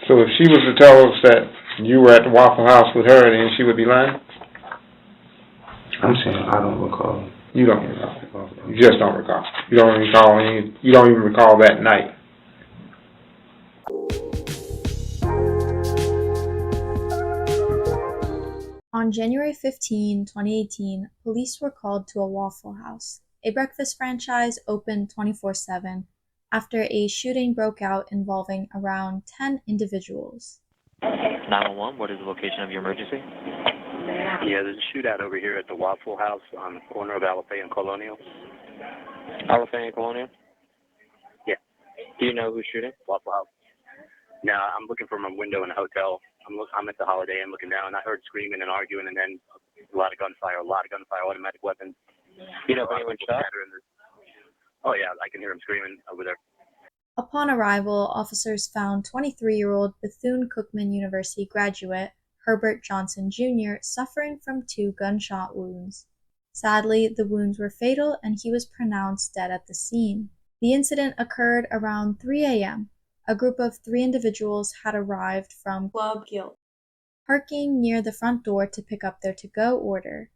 So if she was to tell us that you were at the Waffle House with her, then she would be lying? I'm saying I don't recall. You don't recall. You just don't recall. You don't recall any. You don't even recall that night. On January 15, 2018, police were called to a Waffle House, a breakfast franchise open 24/7, after a shooting broke out involving around 10 individuals. 911, what is the location of your emergency? Yeah, there's a shootout over here at the Waffle House on the corner of Alafay and Colonial. Alafay and Colonial? Yeah. Do you know who's shooting? Waffle House. No, I'm looking from a window in a hotel. I'm at the Holiday Inn looking down. I heard screaming and arguing, and then a lot of gunfire, automatic weapons. You know if anyone shot? Oh, yeah, I can hear him screaming over there. Upon arrival, officers found 23-year-old Bethune-Cookman University graduate Herbert Johnson Jr. suffering from 2 gunshot wounds. Sadly, the wounds were fatal and he was pronounced dead at the scene. The incident occurred around 3 a.m. A group of 3 individuals had arrived from Club Guild, parking near the front door to pick up their to-go order.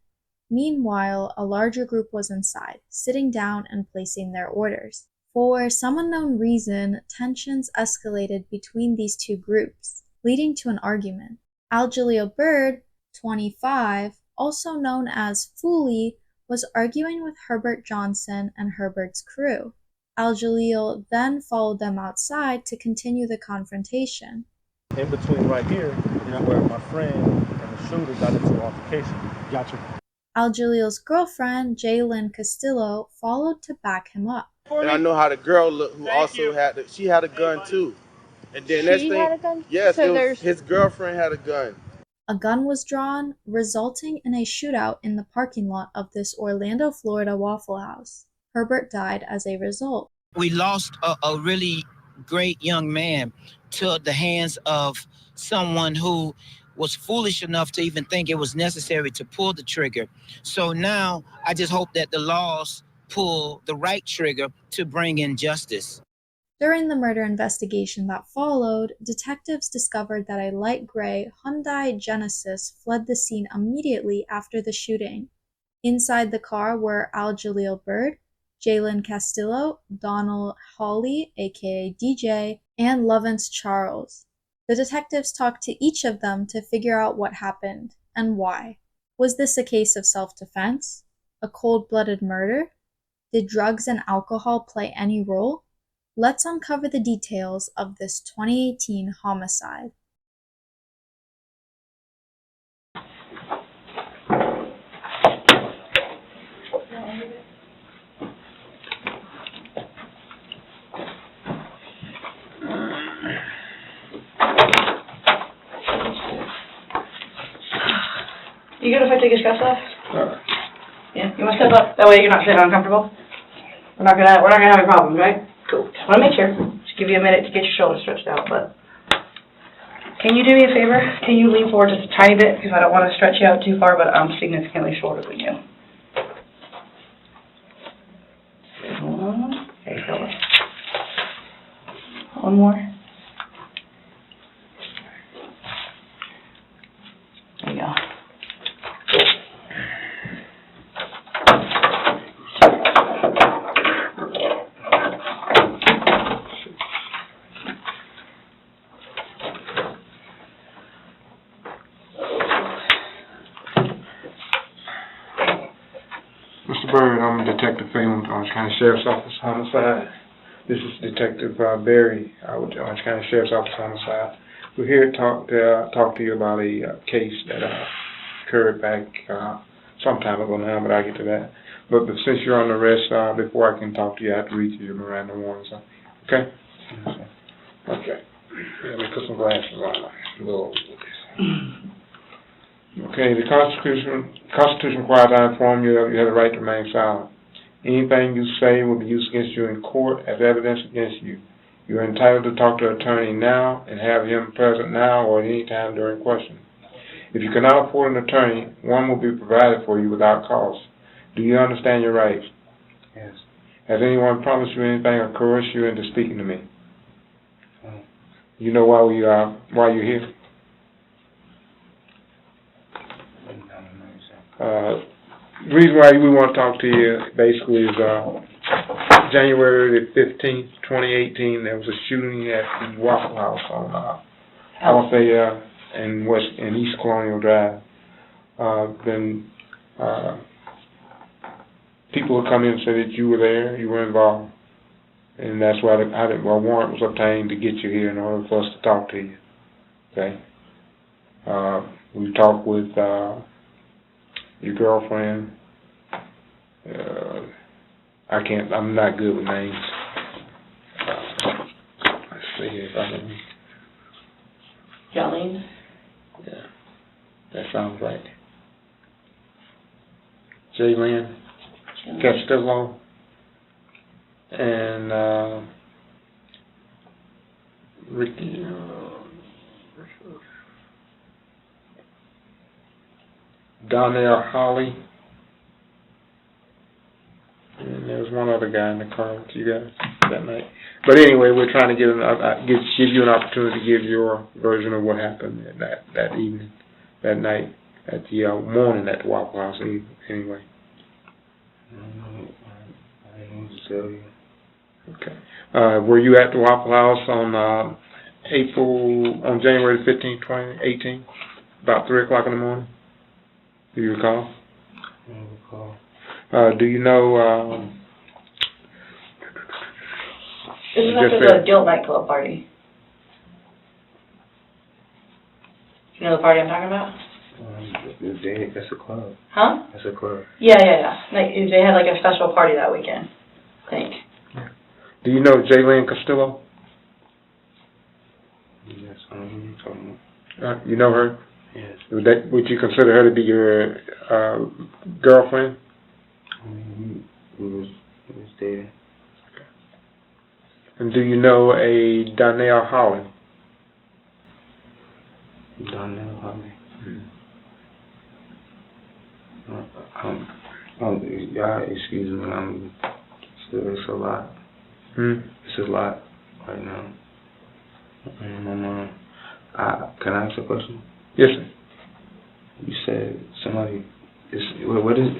Meanwhile, a larger group was inside, sitting down and placing their orders. For some unknown reason, tensions escalated between these 2 groups, leading to an argument. Jalil Byrd, 25, also known as Foolie, was arguing with Herbert Johnson and Herbert's crew. Jalil then followed them outside to continue the confrontation. In between right here is where my friend and the shooter got into an altercation. Gotcha. Jalil's girlfriend, Jalil Castillo, followed to back him up. And I know how the girl looked who also had she had a gun too. And then next thing, had a gun? yes, So his girlfriend had a gun. A gun was drawn, resulting in a shootout in the parking lot of this Orlando, Florida Waffle House. Herbert died as a result. We lost a really great young man to the hands of someone who was foolish enough to even think it was necessary to pull the trigger. So now I just hope that the laws pull the right trigger to bring in justice. During the murder investigation that followed, detectives discovered that a light gray Hyundai Genesis fled the scene immediately after the shooting. Inside the car were Jalil Byrd, Jalil Castillo, Donald Hawley, aka DJ, and Lovance Charles. The detectives talked to each of them to figure out what happened and why. Was this a case of self-defense? A cold-blooded murder? Did drugs and alcohol play any role? Let's uncover the details of this 2018 homicide. You good if I take your scouts off? Yeah. You want to step up? That way you're not sitting uncomfortable. We're not gonna have any problems, right? Cool. Just want to make sure. Just give you a minute to get your shoulders stretched out. But can you do me a favor? Can you lean forward just a tiny bit because I don't want to stretch you out too far, but I'm significantly shorter than you. There you go. One more. There you go. Mr. Byrd, I'm Detective Phelan, Orange County Sheriff's Office Homicide. This is Detective Barry, with Orange County Sheriff's Office Homicide. We're here to talk to you about a case that occurred back some time ago now, but I'll get to that. But since you're on the arrest, before I can talk to you, I have to read you your Miranda warning. So, okay? Okay. Let me put some glasses on. Okay, the Constitution requires I inform you that you have the right to remain silent. Anything you say will be used against you in court as evidence against you. You are entitled to talk to an attorney now and have him present now or at any time during questioning. If you cannot afford an attorney, one will be provided for you without cost. Do you understand your rights? Yes. Has anyone promised you anything or coerced you into speaking to me? You know why you're here? The reason why we want to talk to you basically is January the 15th, 2018, there was a shooting at the Waffle House on in East Colonial Drive. People would come in and say that you were there, you were involved, and that's why a warrant was obtained to get you here in order for us to talk to you. Okay. We talked with your girlfriend. I'm not good with names. Let's see if I can. Jalil? Yeah, that sounds right. Jalil Castillo and Ricky. Donnell Holly, and there was one other guy in the car with you guys that night. But anyway, we're trying to give you an opportunity to give your version of what happened that evening, that night, at the morning at the Waffle House. Anyway. I didn't know what to tell you. Okay. Were you at the Waffle House on January 15, 2018, about 3 o'clock in the morning? Do you recall? I don't recall. Do you know? This is after the Guilt nightclub party. You know the party I'm talking about? That's a club. Huh? That's a club. Yeah. Like, they had like a special party that weekend, I think. Do you know Jalil Castillo? Yes, I know who you're talking about. You know her? Yes. Would you consider her to be your girlfriend? We was dating. Okay. And do you know a Donnell Holly? Donnell Holly. Excuse me. It's a lot. It's a lot right now. Can I ask a question? Yes, sir. You said somebody is. What is it?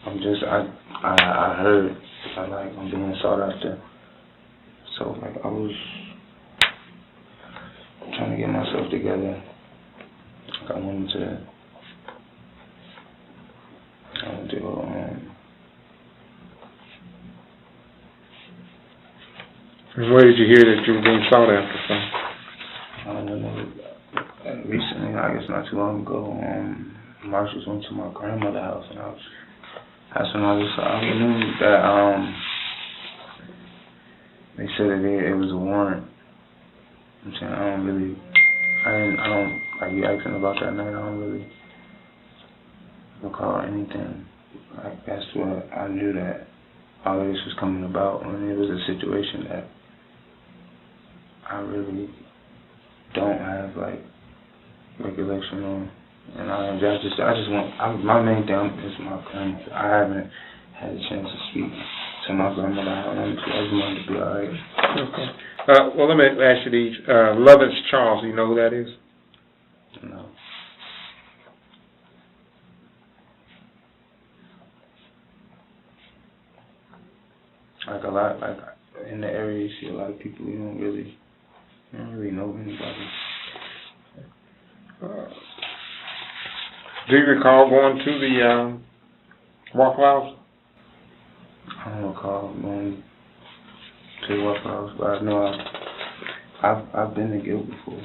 Because I heard I'm being sought after. So I was trying to get myself together. I wanted to go. And where did you hear that you were being sought after from? I don't know. Recently, I guess not too long ago, marshals went to my grandmother's house, and that's when I knew that they said that it was a warrant. I'm saying I don't like you asking about that night. I don't really recall anything. Like that's what I knew that all of this was coming about, and it was a situation that I really don't have like recollection on, and I just want my main thing is my grandmother. I haven't had a chance to speak to my grandmother. I just wanted to be alright. Okay. Well, let me ask you these. Lovins Charles, do you know who that is? No. Like a lot, like in the area, you see a lot of people you don't really know anybody. Do you recall going to the Waffle House? I don't recall going to the Waffle House, but I know I've been to Guild before.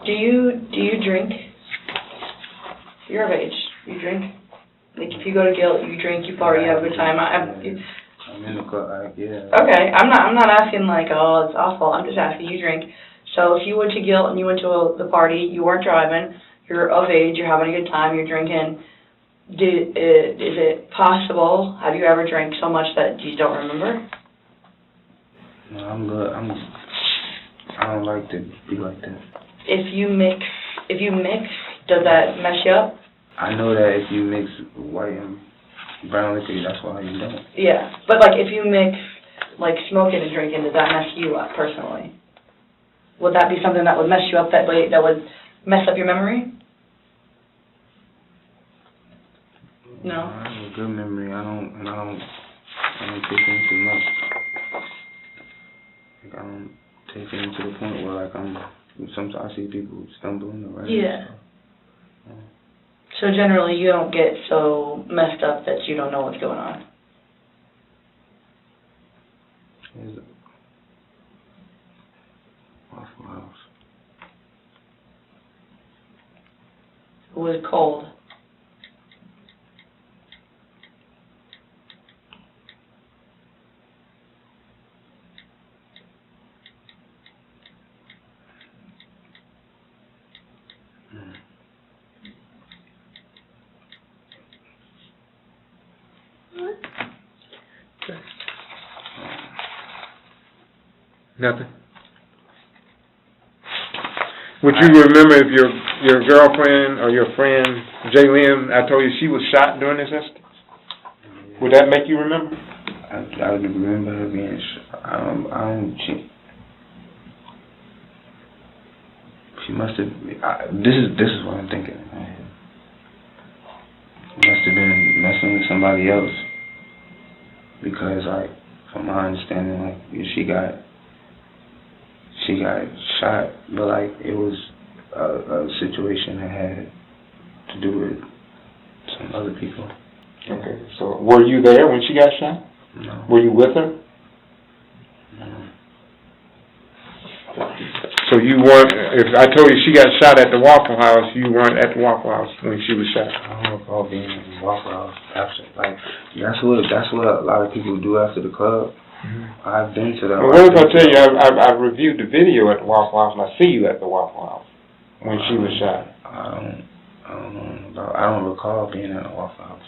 Do you drink? You're of age. You drink? Like if you go to Guild, you drink, you party, you have a good time. I'm in the club, yeah. Okay, I'm not asking like, oh, it's awful. I'm just asking you drink. So if you went to Guild and you went to the party, you weren't driving, you're of age, you're having a good time, you're drinking. Is it possible? Have you ever drank so much that you don't remember? No, I'm good. I don't like to be like that. if you mix, does that mess you up? I know that if you mix white and brown liquor, that's why you don't. Yeah, but like if you mix like smoking and drinking, does that mess you up personally? Would that be something that would mess you up that way, that would mess up your memory? No? I have a good memory. I don't take in too much. Like, I don't take in to the point where, like, sometimes I see people stumbling around. Yeah. So generally you don't get so messed up that you don't know what's going on? Is it Waffle House? It was cold. Nothing? Would you remember if your girlfriend or your friend, Jalil, I told you she was shot during this incident? Would that make you remember? I would remember her being she must have, this is what I'm thinking. Must have been messing with somebody else. Because, like, from my understanding, like, she got shot, but, like, it was a situation that had to do with some other people. Okay, so were you there when she got shot? No. Were you with her? No. So you weren't, if I told you she got shot at the Waffle House, you weren't at the Waffle House when she was shot? I don't recall being in the Waffle House after, like, that's what a lot of people do after the club. Mm-hmm. I've been to that. Well, what if I tell you I reviewed the video at the Waffle House and I see you at the Waffle House when she was shot? I don't recall being at the Waffle House.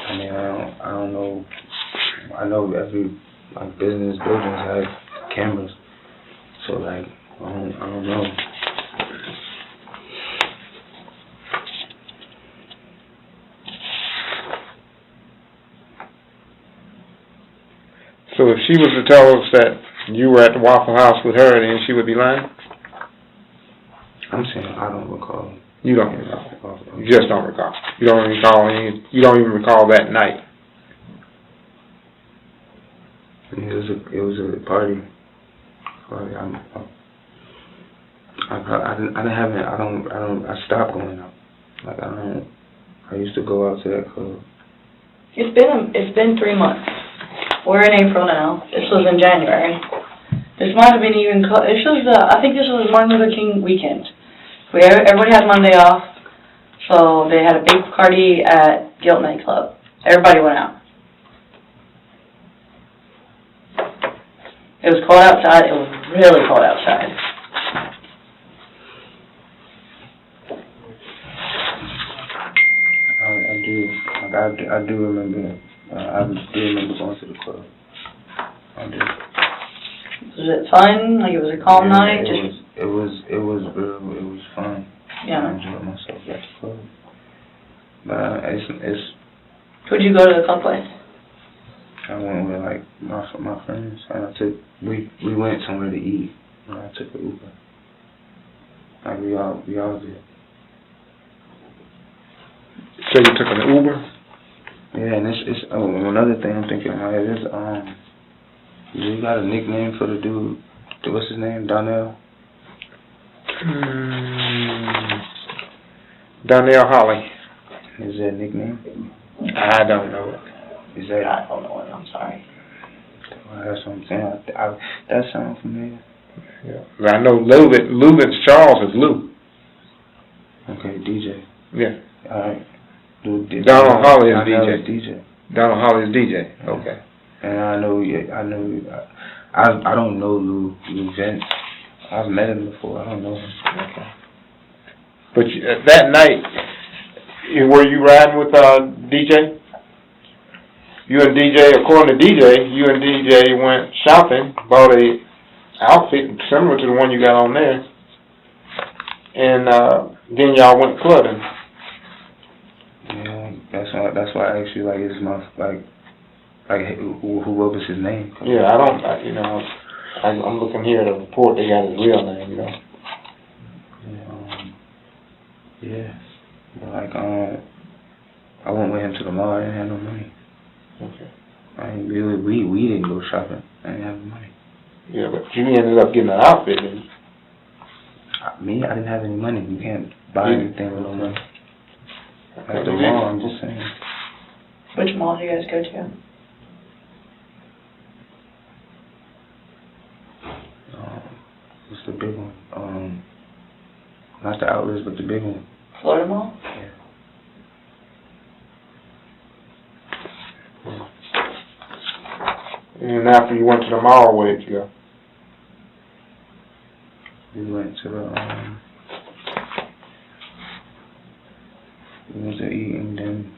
I mean, I don't know. I know every, like, business buildings have cameras, so, like, I don't know. So if she was to tell us that you were at the Waffle House with her, then she would be lying? I'm saying I don't recall. You don't recall. You just don't recall. You don't recall any. You don't even recall that night. It was a party. I stopped going out. Like, I used to go out to that club. It's been 3 months. We're in April now. This was in January. This might have been even, I think this was Martin Luther King weekend. Everybody had Monday off, so they had a big party at Guilt Nightclub. Everybody went out. It was cold outside. It was really cold outside. I do remember. I do remember going to the club. I do. Was it fun? Like, it was a calm night? It was fun. Yeah. I enjoyed myself at the club. But it's. Who'd you go to the club with? I went with, like, my friends, and we went somewhere to eat. And I took an Uber. Like, we all did. So you took an Uber? Yeah, and it's another thing I'm thinking about is you got a nickname for the dude? What's his name? Donnell? Donnell Holly. Is that a nickname? I don't know it. Is that? I don't know it. I'm sorry. Well, that's what I'm saying. That sounds familiar. Yeah. I know Lubin's Charles is Lou. Okay, DJ. Yeah. All right. Donald Holly is DJ. Donald Holly is DJ. Okay. And I don't know Lou Vince. I've met him before. I don't know him. Okay. But that night, were you riding with DJ? You and DJ, according to DJ, you and DJ went shopping, bought a outfit similar to the one you got on there, and then y'all went clubbing. Yeah, that's why I asked you, like, is my, like who what was his name? Yeah, I'm looking here at a report, they got his real name, you know. Yeah, but like, I went with him to the mall, I didn't have no money. Okay. We didn't go shopping, I didn't have no money. Yeah, but you ended up getting an outfit, didn't you? Me, I didn't have any money. You can't buy anything with no money. At the mall, I'm just saying. Which mall do you guys go to? What's the big one? Not the outlets, but the big one. Florida Mall? Yeah. And after you went to the mall, where did you go? We went to eat and then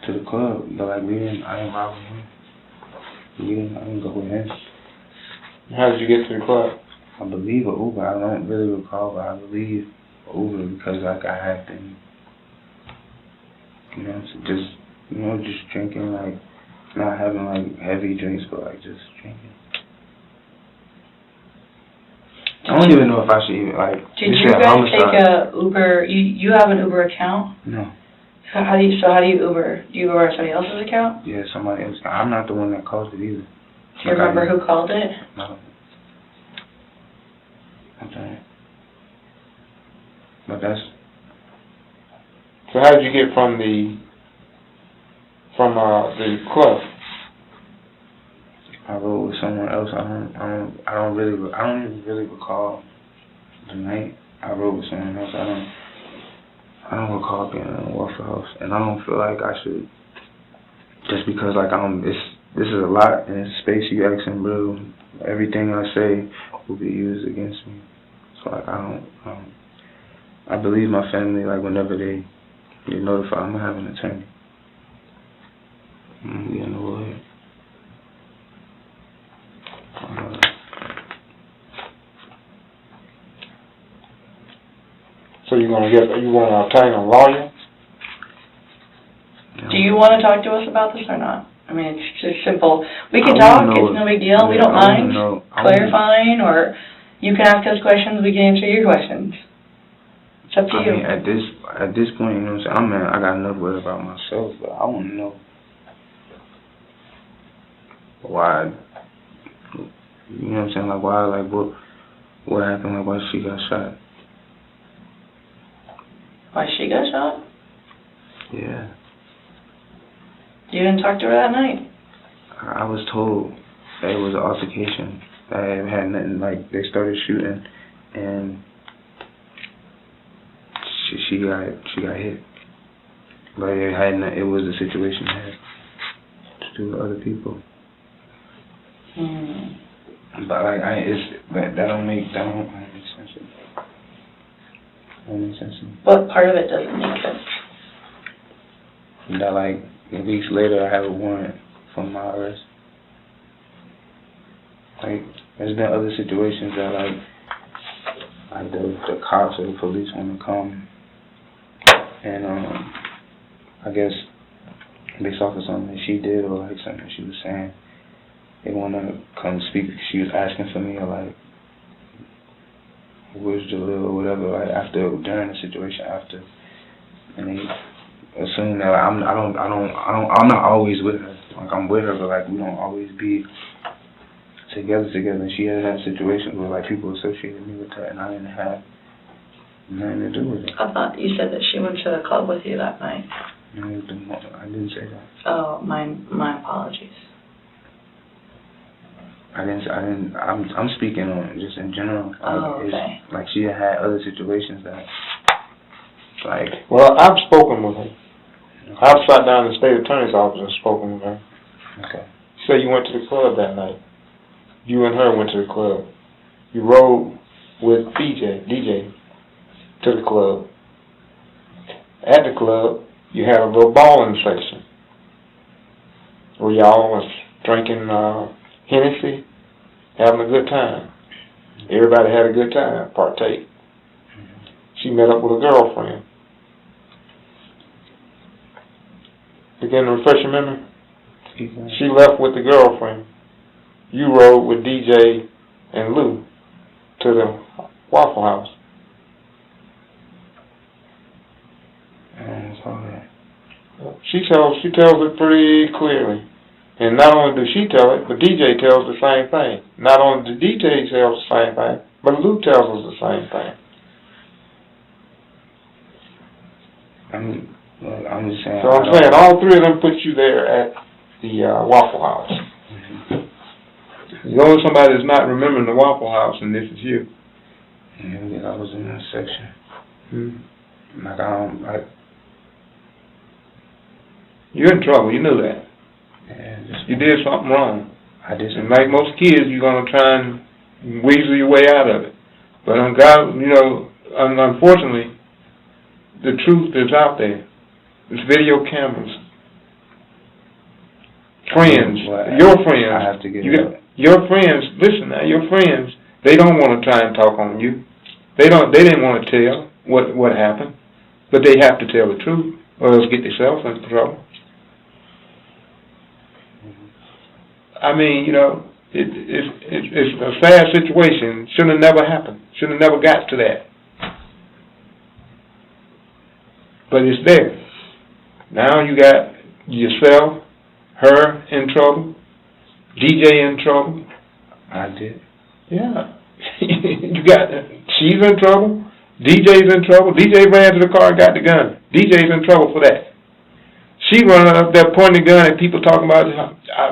to the club, but like I didn't ride with him. I didn't go with him. How did you get to the club? I believe an Uber. I don't really recall, but I believe Uber because like I had been, just drinking, like not having like heavy drinks, but like just drinking. I don't even know if I should even like. Did you guys take a Uber? You have an Uber account? No. How do you Uber? Do you Uber somebody else's account? Yeah, somebody else. I'm not the one that caused it either. Do you remember who called it? No. Okay. But that's. So how did you get from the club? I rode with someone else. I don't even really recall the night I rode with someone else. I don't recall being in a Waffle House, and I don't feel like I should. Just because like this is a lot in this space you asking, bro. Everything I say will be used against me. So like I believe my family, like whenever they get notified, I'm gonna have an attorney. I'm gonna be in the lawyer. So you want to obtain a lawyer? Do you want to talk to us about this or not? I mean, it's just simple. We can talk. It's no big deal. We don't mind clarifying, or you can ask us questions. We can answer your questions. It's up to you. I mean, at this point, you know what I'm saying? I got enough worried about myself, but I want to know why. You know what I'm saying? Like why? Like what happened? Like why she got shot? Why she got shot? Yeah. You didn't talk to her that night? I was told that it was an altercation. That it had nothing, like, they started shooting, and she got hit. But it was a situation that had to do with other people. But like that don't make sense. Don't make sense to me. What part of it doesn't make sense? That like weeks later I have a warrant for my arrest. Like there's been other situations that like the cops or the police want to come, and I guess based off of something that she did or like something she was saying, they want to come speak. She was asking for me, or like, where's Jalil or whatever, like during the situation after, and they assume that I'm not always with her. Like I'm with her, but like we don't always be together. And she had had situations where like people associated me with her, and I didn't have nothing to do with it. I thought you said that she went to the club with you that night. No, I didn't say that. Oh, my apologies. I'm speaking on just in general. Like, okay. Like she had other situations that, like. Well, I've spoken with her. I've sat down in the state attorney's office and spoken with her. Okay. You say you went to the club that night. You and her went to the club. You rode with DJ to the club. At the club, you had a little bowling session where y'all was drinking Hennessy, having a good time. Everybody had a good time, partake. She met up with a girlfriend. Again, refresh your memory. She left with the girlfriend. You rode with DJ and Lou to the Waffle House. She tells it pretty clearly. And not only does she tell it, but DJ tells the same thing. Not only does DJ tell the same thing, but Lou tells us the same thing. I'm just saying. So I'm saying all three of them put you there at the Waffle House. The only somebody that's not remembering the Waffle House, and this is you. Yeah, I was in that section. You're in trouble. You knew that. Yeah, you did something wrong. I did. And like most kids, you're gonna try and weasel your way out of it. But unfortunately, the truth is out there. There's video cameras. Friends, your friends. I have to get your friends. Listen now, your friends. They don't want to try and talk on you. They didn't want to tell what happened, but they have to tell the truth, or else get themselves into trouble. I mean, it's a sad situation. Should have never happened. Should have never got to that. But it's there. Now you got yourself, her in trouble, DJ in trouble. I did. Yeah. She's in trouble. DJ's in trouble. DJ ran to the car and got the gun. DJ's in trouble for that. She running up there pointing the gun at people talking about I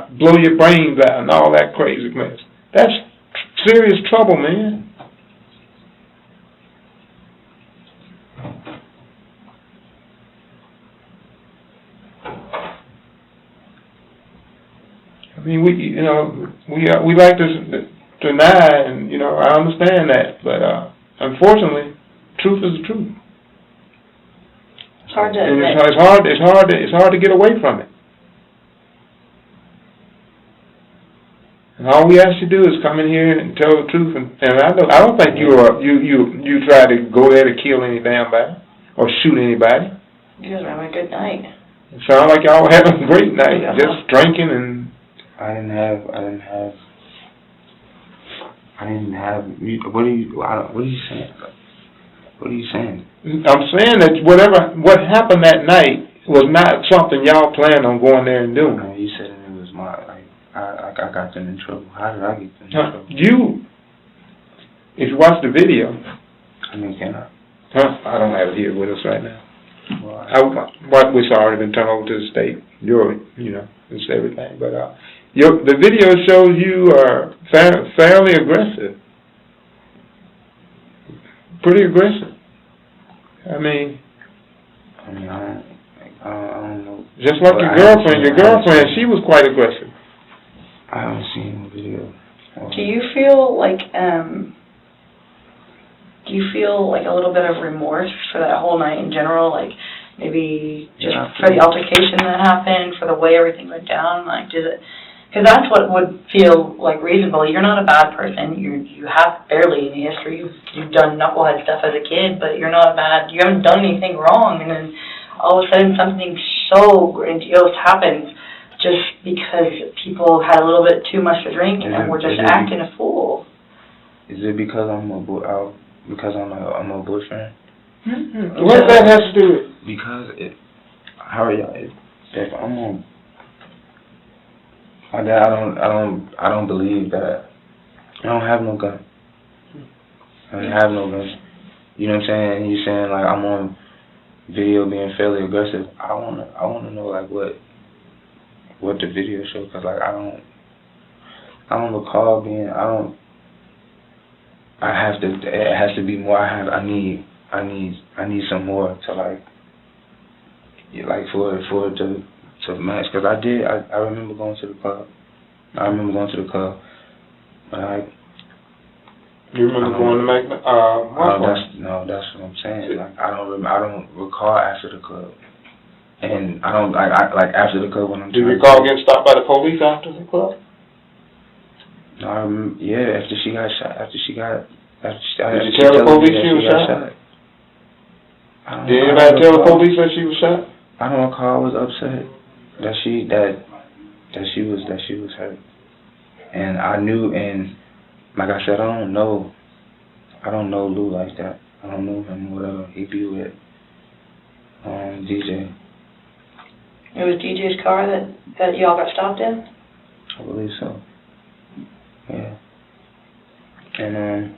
blow your brains out and all that crazy mess. That's serious trouble, man. I mean, we like to deny, and I understand that, but unfortunately, truth is the truth. It's hard to and admit. It's hard to get away from it. And all we ask you to do is come in here and tell the truth. And I don't think you try to go there to kill any damn body or shoot anybody. You guys were having a good night. It sounds like y'all were having a great night, just drinking and. I didn't have. What are you saying? What are you saying? I'm saying that what happened that night was not something y'all planned on going there and doing. You said it was I got them in trouble. How did I get them in trouble? If you watch the video. I mean, can I? I don't have it here with us right now. It's already been turned over to the state. It's everything. But the video shows you are fairly aggressive. Pretty aggressive. I mean, I don't know. Just like your girlfriend, she was quite aggressive. I haven't seen the video. Do you feel like a little bit of remorse for that whole night in general? Like maybe just for the altercation that happened, for the way everything went down? Like, because that's what would feel like reasonable. You're not a bad person. You have barely any history. You've done knucklehead stuff as a kid, but you haven't done anything wrong. And then all of a sudden something so grandiose happens just because people had a little bit too much to drink and were just acting a fool. Is it because I'm a boyfriend? Mm-hmm. What that has to do with? Because if I'm on. I don't believe that. I don't have no gun. I don't have no gun. You know what I'm saying? You're saying like I'm on video being fairly aggressive. I wanna know like what the video shows, because like I don't recall being. It has to be more. I need some more to for it to match, because I remember going to the club. But you remember going to Waffle House? No, that's what I'm saying. Like I don't recall after the club, and I don't like after the club when I'm. Do you recall getting stopped by the police after the club? No, I remember, yeah, after she got shot, Did you tell the police she was shot? Did anybody tell the police that she was shot? I don't recall. I was upset that she was hurt, and I knew. And like I said, I don't know Lou like that. I don't know him, whatever. He be with DJ. It was DJ's car that y'all got stopped in? I believe so. Yeah. And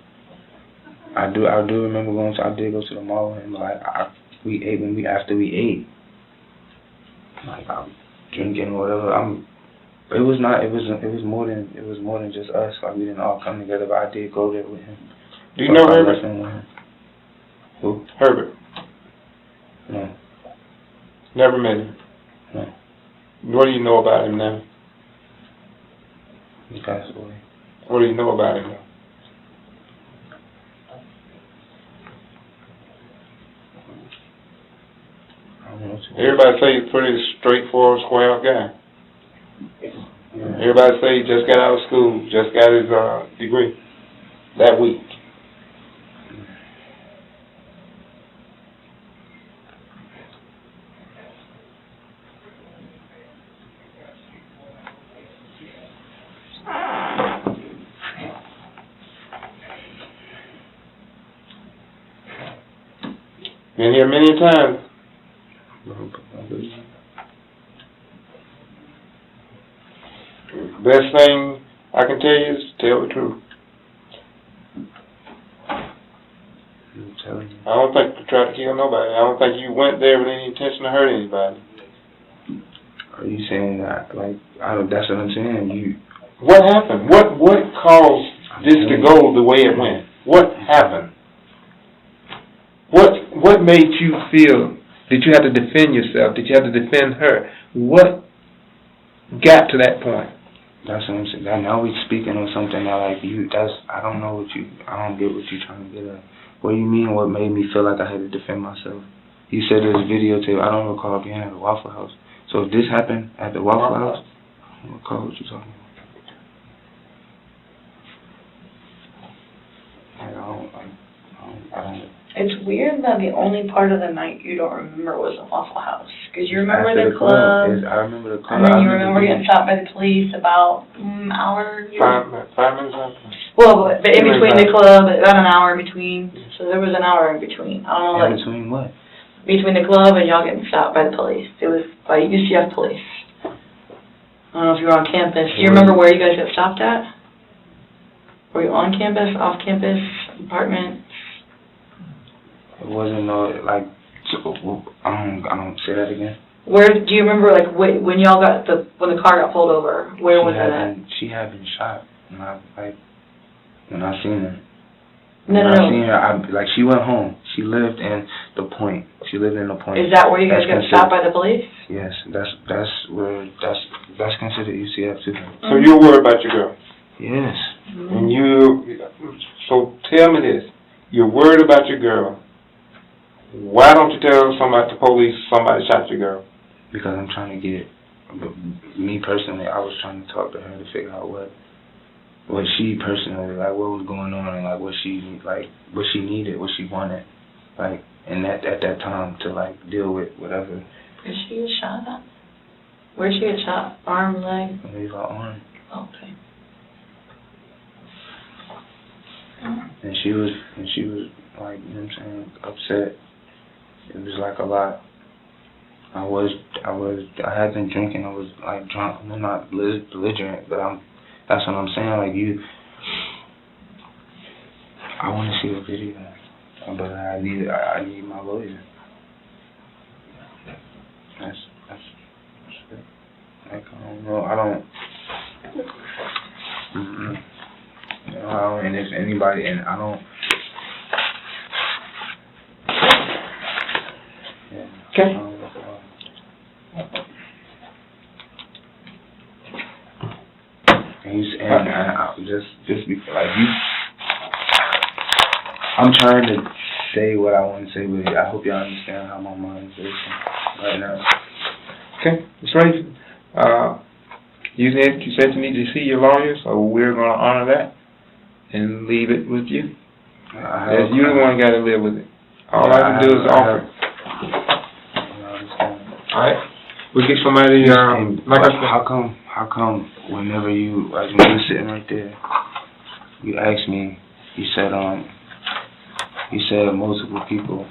I do remember I did go to the mall with him. Like after we ate, like I'm drinking or whatever. It was more than just us. Like we didn't all come together, but I did go there with him. Do you know Herbert? Who? Herbert. No. Never met him. No. What do you know about him now? He passed away. What do you know about him now? Everybody say he's a pretty straightforward, square-up guy. Yeah. Everybody say he just got out of school, just got his degree that week. Been here many times. Best thing I can tell you is tell the truth. I'm telling you. I don't think you tried to kill nobody. I don't think you went there with any intention to hurt anybody. Are you saying that? Like, that's what I'm saying. What happened? What caused this to go the way it went? What happened? What made you feel that you had to defend yourself? That you had to defend her? What got to that point? That's what I'm saying. Now we speaking on something that like I don't get what you're trying to get at. What do you mean? What made me feel like I had to defend myself? You said there's videotape. I don't recall being at the Waffle House. So if this happened at the Waffle House, I don't recall what you're talking about. I don't. It's weird that the only part of the night you don't remember was the Waffle House. Because you remember the club. I remember the club. And then you remember getting stopped by the police about an hour. 5 minutes after. Well, but in between the club, about an hour in between. So there was an hour in between. I don't know. In between what? Between the club and y'all getting stopped by the police. It was by UCF police. I don't know if you were on campus. Do you remember where you guys got stopped at? Were you on campus, off campus, apartment? It wasn't I don't say that again. Where do you remember when y'all got when the car got pulled over? Where was that at? She had been shot when I seen her. No. I seen her. She went home. She lived in the Point. She lived in the Point. Is that where you guys got stopped by the police? Yes, that's considered UCF too. So you're worried about your girl? Yes. And so tell me this: you're worried about your girl. Why don't you tell the police somebody shot your girl? Because I'm trying to get, me personally, I was trying to talk to her to figure out what she personally, what was going on, and what she needed, what she wanted, and at that time to deal with whatever. Where she get shot at? Where she get shot? Arm, leg? I believe her arm. Okay. And she was you know what I'm saying, upset. It was a lot. I had been drinking. I was drunk. I'm not belligerent, but that's what I'm saying. I want to see the video, but I need my lawyer. That's it. I don't know. And if anybody, and I don't. Yeah. Okay. And I just because you, I'm trying to say what I want to say, but I hope y'all understand how my mind is right now. Okay, Ms. Raven, You said you need to see your lawyer, so we're going to honor that and leave it with you. As you're the one got to live with it. All I can do is offer. All right. We get somebody. Like I said, how come whenever you when you were sitting right there, you asked me, you said multiple people.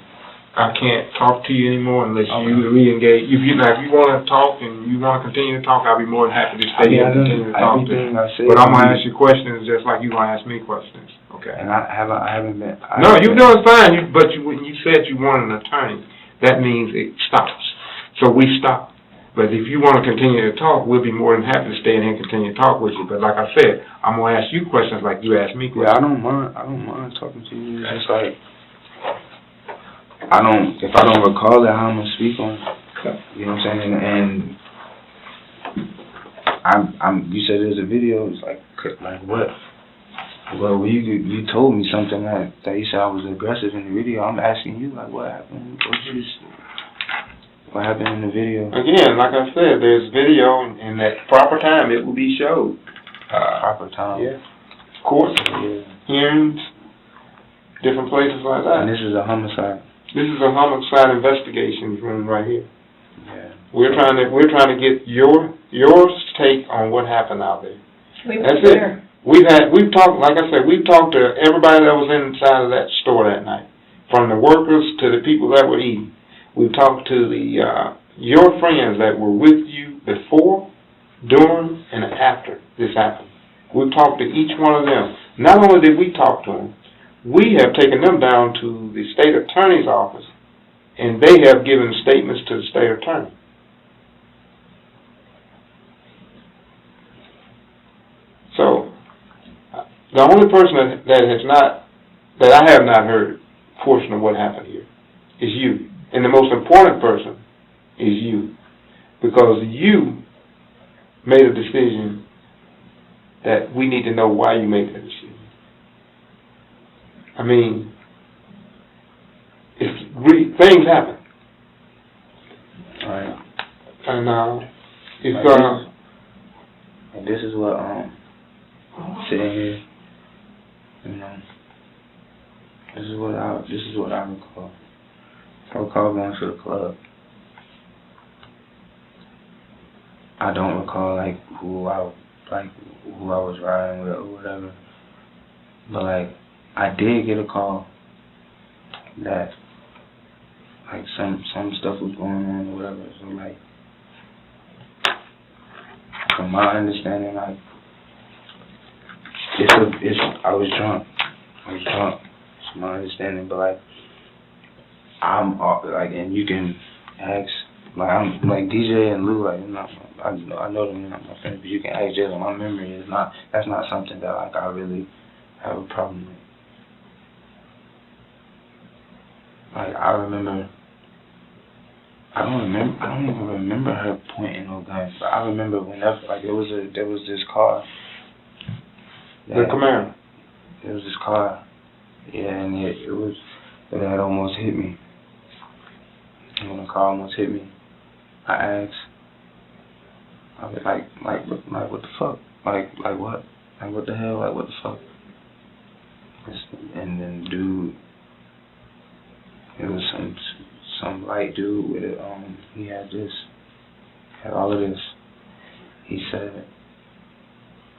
I can't talk to you anymore unless you re-engage. If you want to talk and you want to continue to talk, I'll be more than happy to stay and continue to talk to you. But I'm going to ask you questions just like you're going to ask me questions. Okay. And I haven't been. No, you're doing fine. But when you said you want an attorney, that means it stops. So we stop. But if you want to continue to talk, we'll be more than happy to stay in here and continue to talk with you. But like I said, I'm going to ask you questions like you asked me questions. Yeah, I don't mind talking to you. It's like, if I don't recall it, how I'm going to speak on it. You know what I'm saying? And you said there's a video. It's like what? Well, you told me something that you said I was aggressive in the video. I'm asking you, like, what happened? What happened in the video? Again, like I said, there's video, and at proper time it will be showed. Proper time? Yeah. Courts, hearings, different places like that. And this is a homicide. This is a homicide investigation room right here. Yeah. We're trying to get your take on what happened out there. That's it. We've talked, like I said, we've talked to everybody that was inside of that store that night, from the workers to the people that were eating. We've talked to your friends that were with you before, during, and after this happened. We've talked to each one of them. Not only did we talk to them, we have taken them down to the state attorney's office, and they have given statements to the state attorney. So, the only person that I have not heard portion of what happened here is you. And the most important person is you. Because you made a decision that we need to know why you made that decision. I mean, things happen. All right. And and this is what sitting here, you know, this is what I recall. I recall going to the club. I don't recall like who I was riding with or whatever. But like I did get a call that like some stuff was going on or whatever. So like from my understanding, like I was drunk. It's my understanding, but like I'm like, and you can ask, like I'm like DJ and Lou, like I know them, not my friends, but you can ask Jalil. My memory is not. That's not something that like I really have a problem with. Like I don't even remember her pointing no guns. But I remember whenever like there was this car. The Camaro. There was this car. Yeah, and it had almost hit me. And when the car almost hit me, I asked, I was like what the fuck? Like what? Like what the hell? Like what the fuck? And then dude, it was some white dude with it. He had all of this. He said,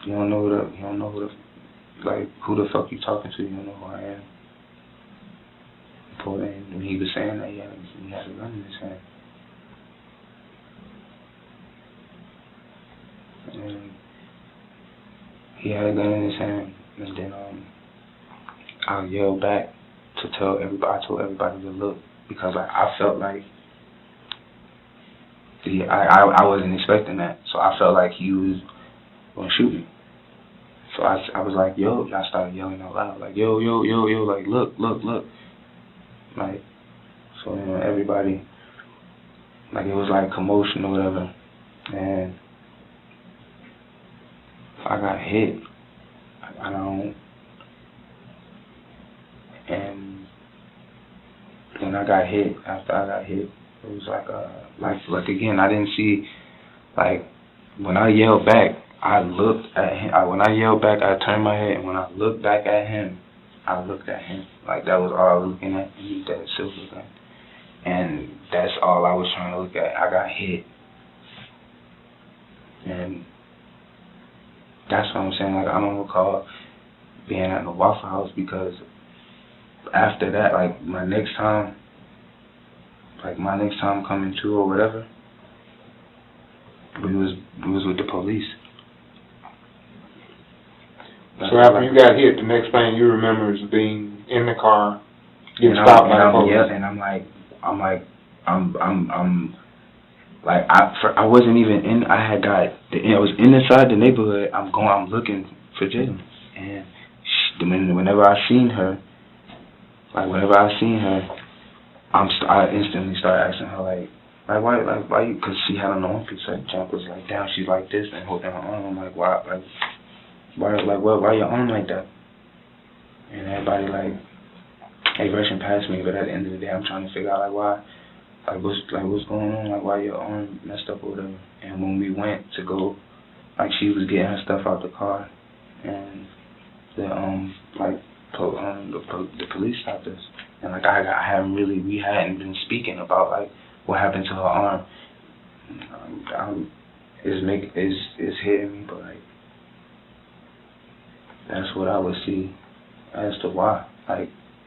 you don't know who the fuck you talking to? You don't know who I am. And he was saying that he had a gun in his hand. And he had a gun in his hand, and then I yelled back to tell everybody. I told everybody to look because I felt like I wasn't expecting that, so I felt like he was gonna shoot me. So I was like, yo, I started yelling out loud, like yo, like look. Like, so you know, everybody, like it was like commotion or whatever, and I got hit. And when I got hit, after I got hit, it was like again, I didn't see, like, when I yelled back, I looked at him. When I yelled back, I turned my head, and when I looked back at him, I looked at him. Like, that was all I was looking at. He was that silver gun. And that's all I was trying to look at. I got hit. And that's what I'm saying. Like, I don't recall being at the Waffle House, because after that, like, my next time coming to or whatever, we was with the police. So after you got hit, the next thing you remember is being in the car, getting stopped by the police. Yeah, and I wasn't even in. I was inside the neighborhood. I'm looking for Jalil, and whenever I seen her, I instantly started asking her like why you? Because she had an arm piece, like jump was like down. She's like this and holding her arm. I'm like, why your arm like that? And everybody they rushing past me, but at the end of the day, I'm trying to figure out why, what's going on, why your arm messed up or whatever. And when we went to go, she was getting her stuff out the car, and the police stopped us, and we hadn't been speaking about what happened to her arm. It's hitting me, but that's what I would see as to why,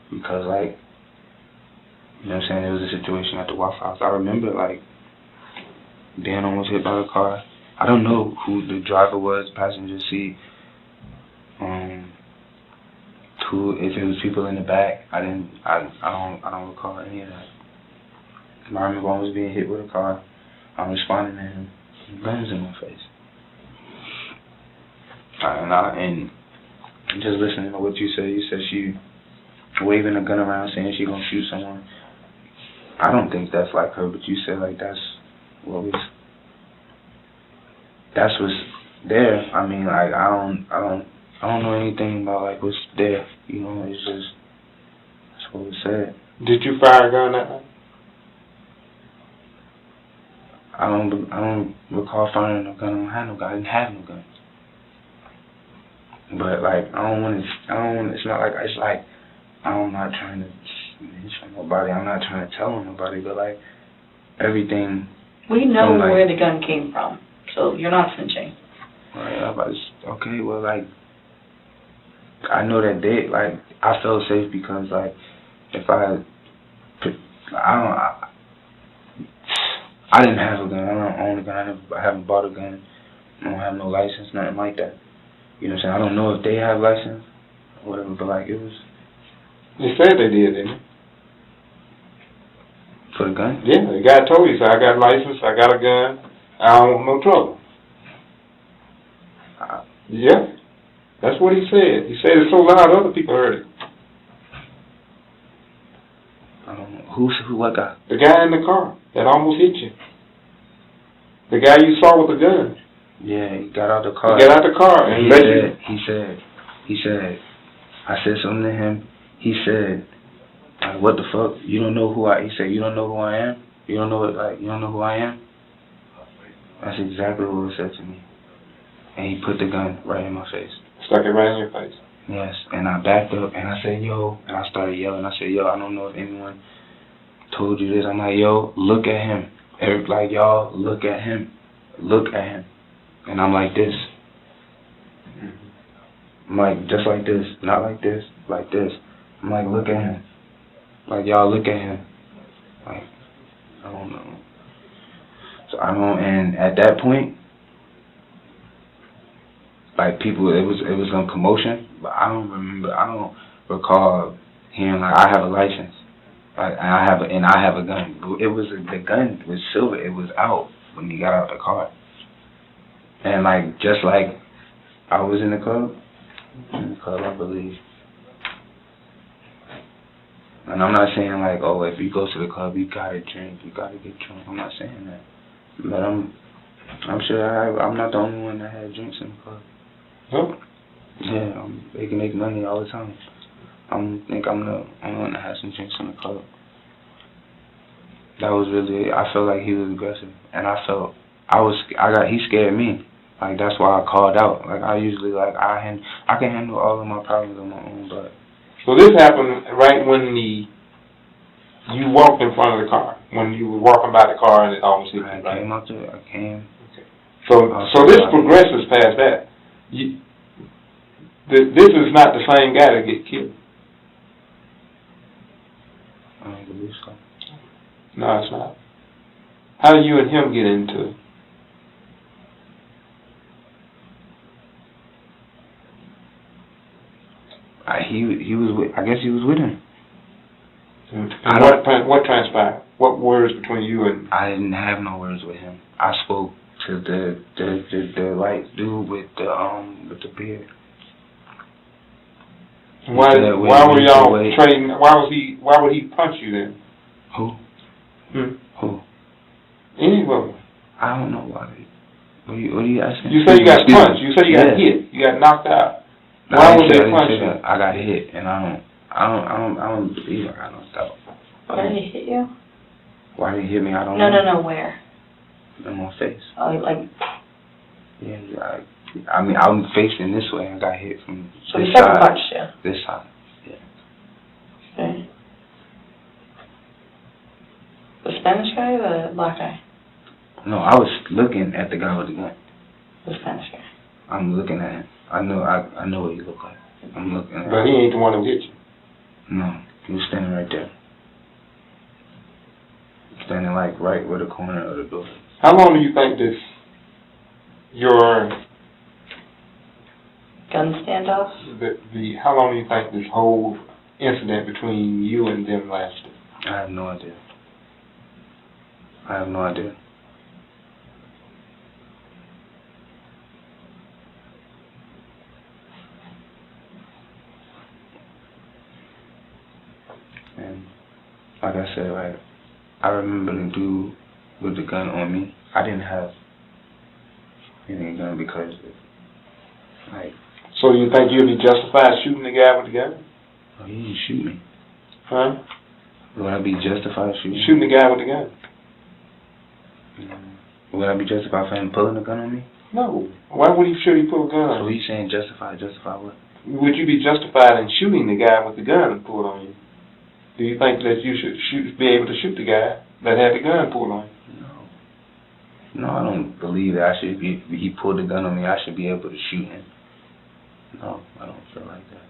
because you know what I'm saying, there was a situation at the Waffle House. I remember being almost hit by a car. I don't know who the driver was, passenger seat, if it was people in the back. I don't recall any of that. I remember I was being hit with a car. I'm responding to him, guns in my face. And just listening to what you said she waving a gun around saying she gonna shoot someone. I don't think that's like her, but you said that's what's there. I mean, I don't know anything about what's there. You know, it's just that's what was said. Did you fire a gun that night? I don't recall firing a gun. I didn't have no gun. But I'm not trying to snitch on nobody. I'm not trying to tell on nobody. But everything. We know where the gun came from, so you're not snitching. Right. Okay. Well, I know that I felt safe because if I didn't have a gun. I don't own a gun. I haven't bought a gun. I don't have no license, nothing like that. You know what I'm saying? I don't know if they have license or whatever, but it was. They said they did, didn't they? For the gun? Yeah, the guy told you, I got a license, I got a gun, I don't want no trouble. Yeah, that's what he said. He said it so loud other people heard it. I don't know. What guy? The guy in the car that almost hit you. The guy you saw with the gun. Yeah, he got out the car. He got out the car and he said, I said something to him. He said, what the fuck? You don't know who he said, you don't know who I am? You don't know you don't know who I am? That's exactly what was said to me. And he put the gun right in my face. Stuck it right in your face. Yes, and I backed up and I said, yo, and I started yelling. I said, yo, I don't know if anyone told you this. I'm like, yo, look at him. Y'all, look at him. Look at him. And I'm like this. I'm just like this. Not like this. Like this. I'm like, look at him. Y'all, look at him. I don't know. So and at that point, people, it was a commotion, but I don't recall hearing I have a license. I have a gun. The gun was silver. It was out when he got out the car. And just like I was in the club, I believe. And I'm not saying if you go to the club you gotta drink, you gotta get drunk. I'm not saying that. But I'm sure I'm not the only one that had drinks in the club. Huh? Yeah, they can make money all the time. I think I'm the only one that has some drinks in the club. That was really, I felt like he was aggressive, and I felt he scared me. Like, that's why I called out. Like, I usually, like, I can handle all of my problems on my own, but. So this happened right when you walked in front of the car, when you were walking by the car and it almost hit you, right? I came out there, I came. Okay. So this progresses past that. This is not the same guy that get killed. I don't believe so. No, it's not. How do you and him get into it? He was with, I guess he was with him. And what transpired? What words between you and? I didn't have no words with him. I spoke to the white dude with the beard. Why were y'all trading? Why would he punch you then? Who? Who? Any of them. I don't know why. What are you asking? You say you got punched. You say you got hit. You got knocked out. No, why would they punch you? I got hit, and I don't believe I got knocked out. Why did he hit you? Why did he hit me? I don't know. No, where? In my face. Oh, like. Yeah, I mean, I'm facing this way. I got hit from so this he side. sucker punched you? This side, yeah. Okay. The Spanish guy or the black guy? No, I was looking at the guy with the gun. The Spanish guy. I'm looking at him. I know what he looked like. I'm looking at him. But he ain't the one who hit you? No, he was standing right there. Standing like right where the corner of the door. How long do you think your gun standoff? How long do you think this whole incident between you and them lasted? I have no idea. I have no idea. And like I said, like, I remember the dude with the gun on me. I didn't have any gun because of, like. So you think you'd be justified shooting the guy with the gun? Oh, he didn't shoot me. Huh? Would I be justified shooting? Shooting the guy with the gun? Would I be justified for him pulling a gun on me? No. Why would he pull a gun on you? So he's saying justified what? Would you be justified in shooting the guy with the gun pulled on you? Do you think that you should be able to shoot the guy that had the gun pulled on you? No, I don't believe that he pulled the gun on me, I should be able to shoot him. No, I don't feel like that.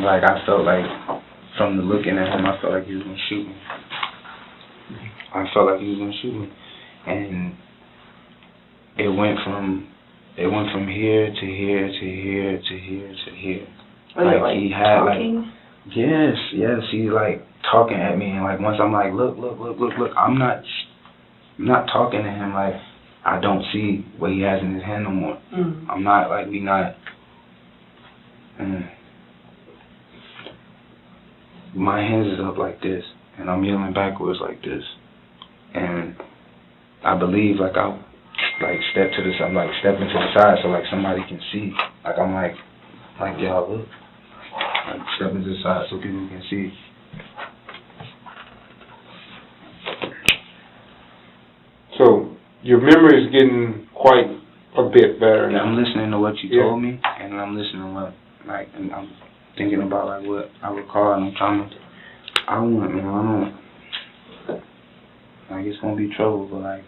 Like, I felt like, from the looking at him, I felt like he was going to shoot me. I felt like he was going to shoot me. And it went from here to here to here to here to here. Like he had talking? Like, yes, he like talking at me, and like once I'm like, look, I'm not talking to him like I don't see what he has in his hand no more. I'm not like my hands is up like this, and I'm yelling backwards like this, and I believe like I'll like step to the side, like stepping to the side so like somebody can see. Like I'm like y'all look, like stepping to the side so people can see. So your memory is getting quite a bit better now. I'm listening to what you told me, and I'm listening to what and I'm thinking about like what I recall, and I'm trying to. I don't. Like, it's gonna be trouble, but like,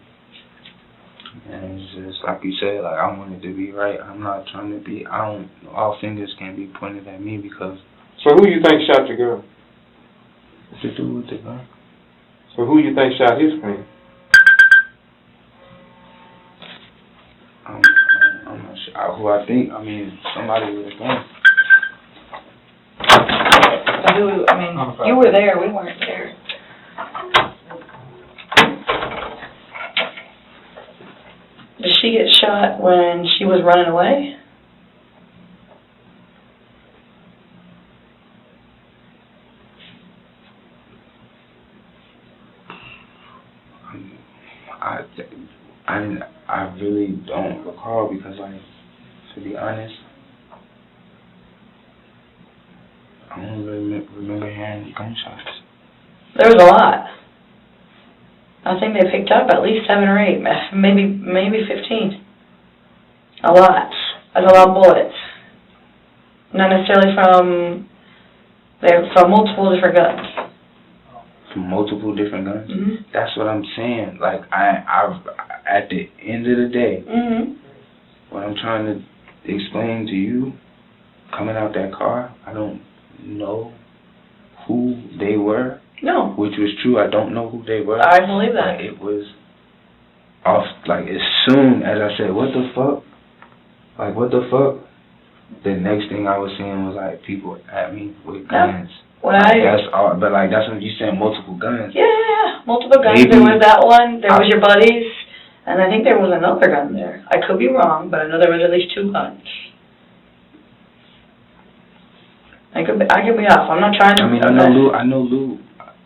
and it's just like you said, like I want it to be right. I'm not trying to be. All fingers can't be pointed at me because. So who you think shot your girl? What's it do with the gun? So who you think shot his friend? I'm not sure. Who I think? I mean, somebody with a gun. You were there. We weren't there. Did she get shot when she was running away? I really don't recall because, like, to be honest, I don't really remember hearing gunshots. There was a lot. I think they picked up at least 7 or 8, maybe 15. A lot. That's a lot of bullets. Not necessarily from multiple different guns. From multiple different guns? Mm-hmm. That's what I'm saying. Like, I at the end of the day, Mm-hmm. what I'm trying to explain to you, coming out that car, I don't know who they were. No. Which was true. I don't know who they were. I believe that. But it was off, like, as soon as I said, what the fuck? Like, what the fuck? The next thing I was seeing was, like, people at me with guns. That's all, but, like, that's when you said multiple guns. Yeah, multiple guns. Maybe. There was that one. There was your buddies. And I think there was another gun there. I could be wrong, but I know there was at least 2 guns. I could be off. I'm not trying to... I mean, I know Lou.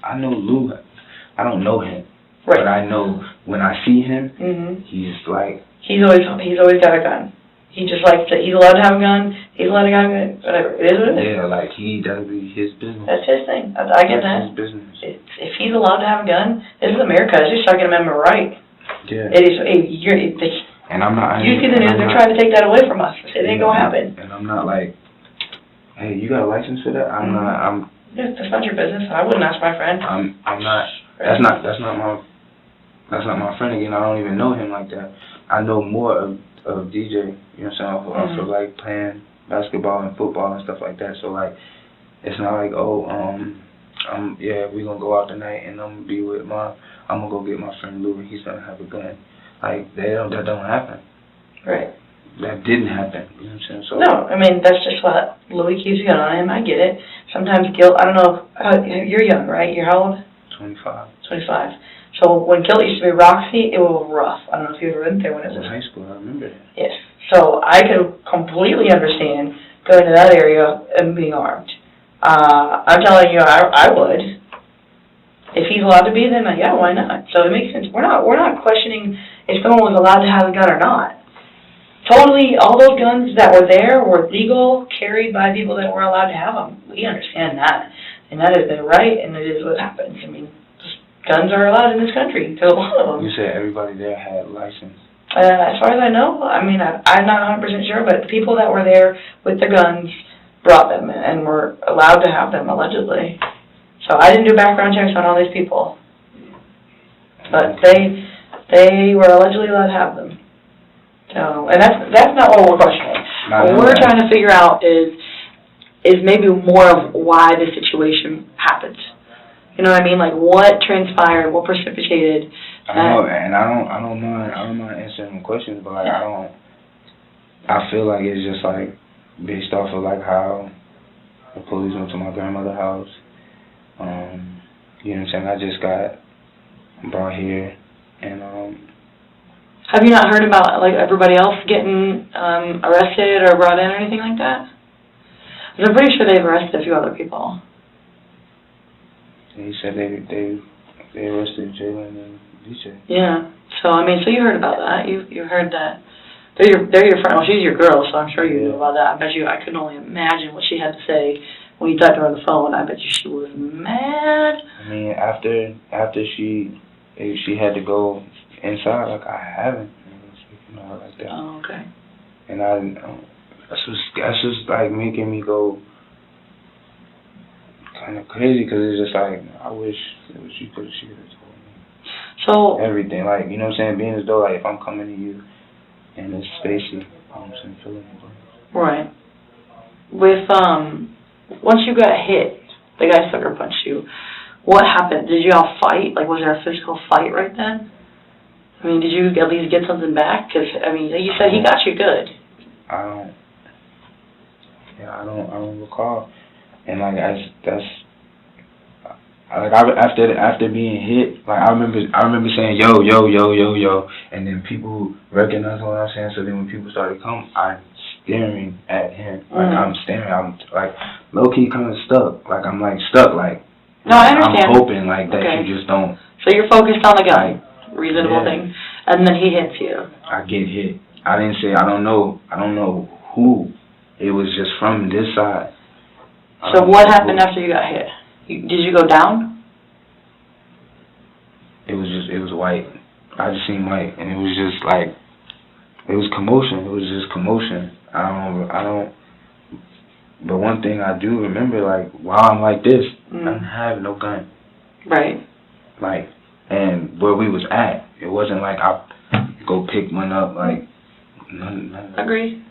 I don't know him. Right. But I know when I see him, he's like... He's always got a gun. He just likes to... He's allowed to have a gun. He's allowed to have a gun. Whatever. It is what it is. Yeah, like, that'll be his business. That's his thing. I get that. That's his business. If he's allowed to have a gun, this is America. It's your Second Amendment right. Yeah. It is... And I'm not... You see the news, they're trying to take that away from us. It ain't gonna happen. And I'm not like, hey, you got a license for that? Yeah, that's not your business. I wouldn't ask my friend. I'm not... That's not my friend again. I don't even know him like that. I know more of DJ, you know what I'm saying? Also like playing basketball and football and stuff like that. So like, it's not like, we gonna go out tonight and I'm gonna go get my friend Lou and he's gonna have a gun. Like, that don't happen. Right. That didn't happen, you know what I'm saying? So no, I mean, that's just what Louis keeps a gun on him. I get it. Sometimes guilt, I don't know, you're young, right? You're how old? 25. 25. So when guilt used to be Roxy, it was rough. I don't know if you ever went there when it was. In high school, I remember that. Yes. So I could completely understand going to that area and being armed. I'm telling you, I would. If he's allowed to be, then yeah, why not? So it makes sense. We're not questioning if someone was allowed to have a gun or not. Totally, all those guns that were there were legal, carried by people that were allowed to have them. We understand that, and that is their right, and it is what happens. I mean, guns are allowed in this country. There's a lot of them. You said everybody there had license. As far as I know, I mean, I'm not 100% sure, but the people that were there with the guns brought them and were allowed to have them, allegedly. So I didn't do background checks on all these people, but they were allegedly allowed to have them. So, and that's not what we're questioning. What we're trying to figure out is maybe more of why the situation happened. You know what I mean? Like, what transpired, what precipitated. I know, and I don't mind answering questions, but like I feel like it's just like based off of like how the police went to my grandmother's house. You know what I'm saying? I just got brought here, and have you not heard about like everybody else getting arrested or brought in or anything like that? Because I'm pretty sure they've arrested a few other people. He said they arrested Jalil and DJ. Yeah. So I mean, so you heard about that? You heard that they're your friend. Well, she's your girl, so I'm sure you knew about that. I couldn't only imagine what she had to say when you talked to her on the phone. I bet you she was mad. I mean, after she had to go inside, like I haven't, you know, like that. Oh, okay. And that's just like making me go kind of crazy, because it's just like, I wish she could have told me. So everything, like, you know what I'm saying, being as though like if I'm coming to you and it's spacey, you know what I'm saying, feeling it. Right. With once you got hit, the guy sucker punched you. What happened? Did you all fight? Like, was there a physical fight right then? I mean, did you at least get something back? Because I mean, you said he got you good. I don't recall. And like after being hit, like I remember saying yo, and then people recognize what I'm saying. So then when people started coming, I'm staring at him. Like I'm like low key kind of stuck. Like I'm like stuck. Like no, I understand. I'm hoping like that you just don't. So you're focused on the guy, reasonable thing, and then he hits you. I get hit. I didn't say I don't know who. It was just from this side. So what happened after you got hit? Did you go down? It was white. I just seen white, and it was just like, it was commotion. It was just commotion. I don't. But one thing I do remember, like, while I'm like this, I didn't have no gun. Right. Like, and where we was at, it wasn't like I go pick one up, like, none of that. Agree.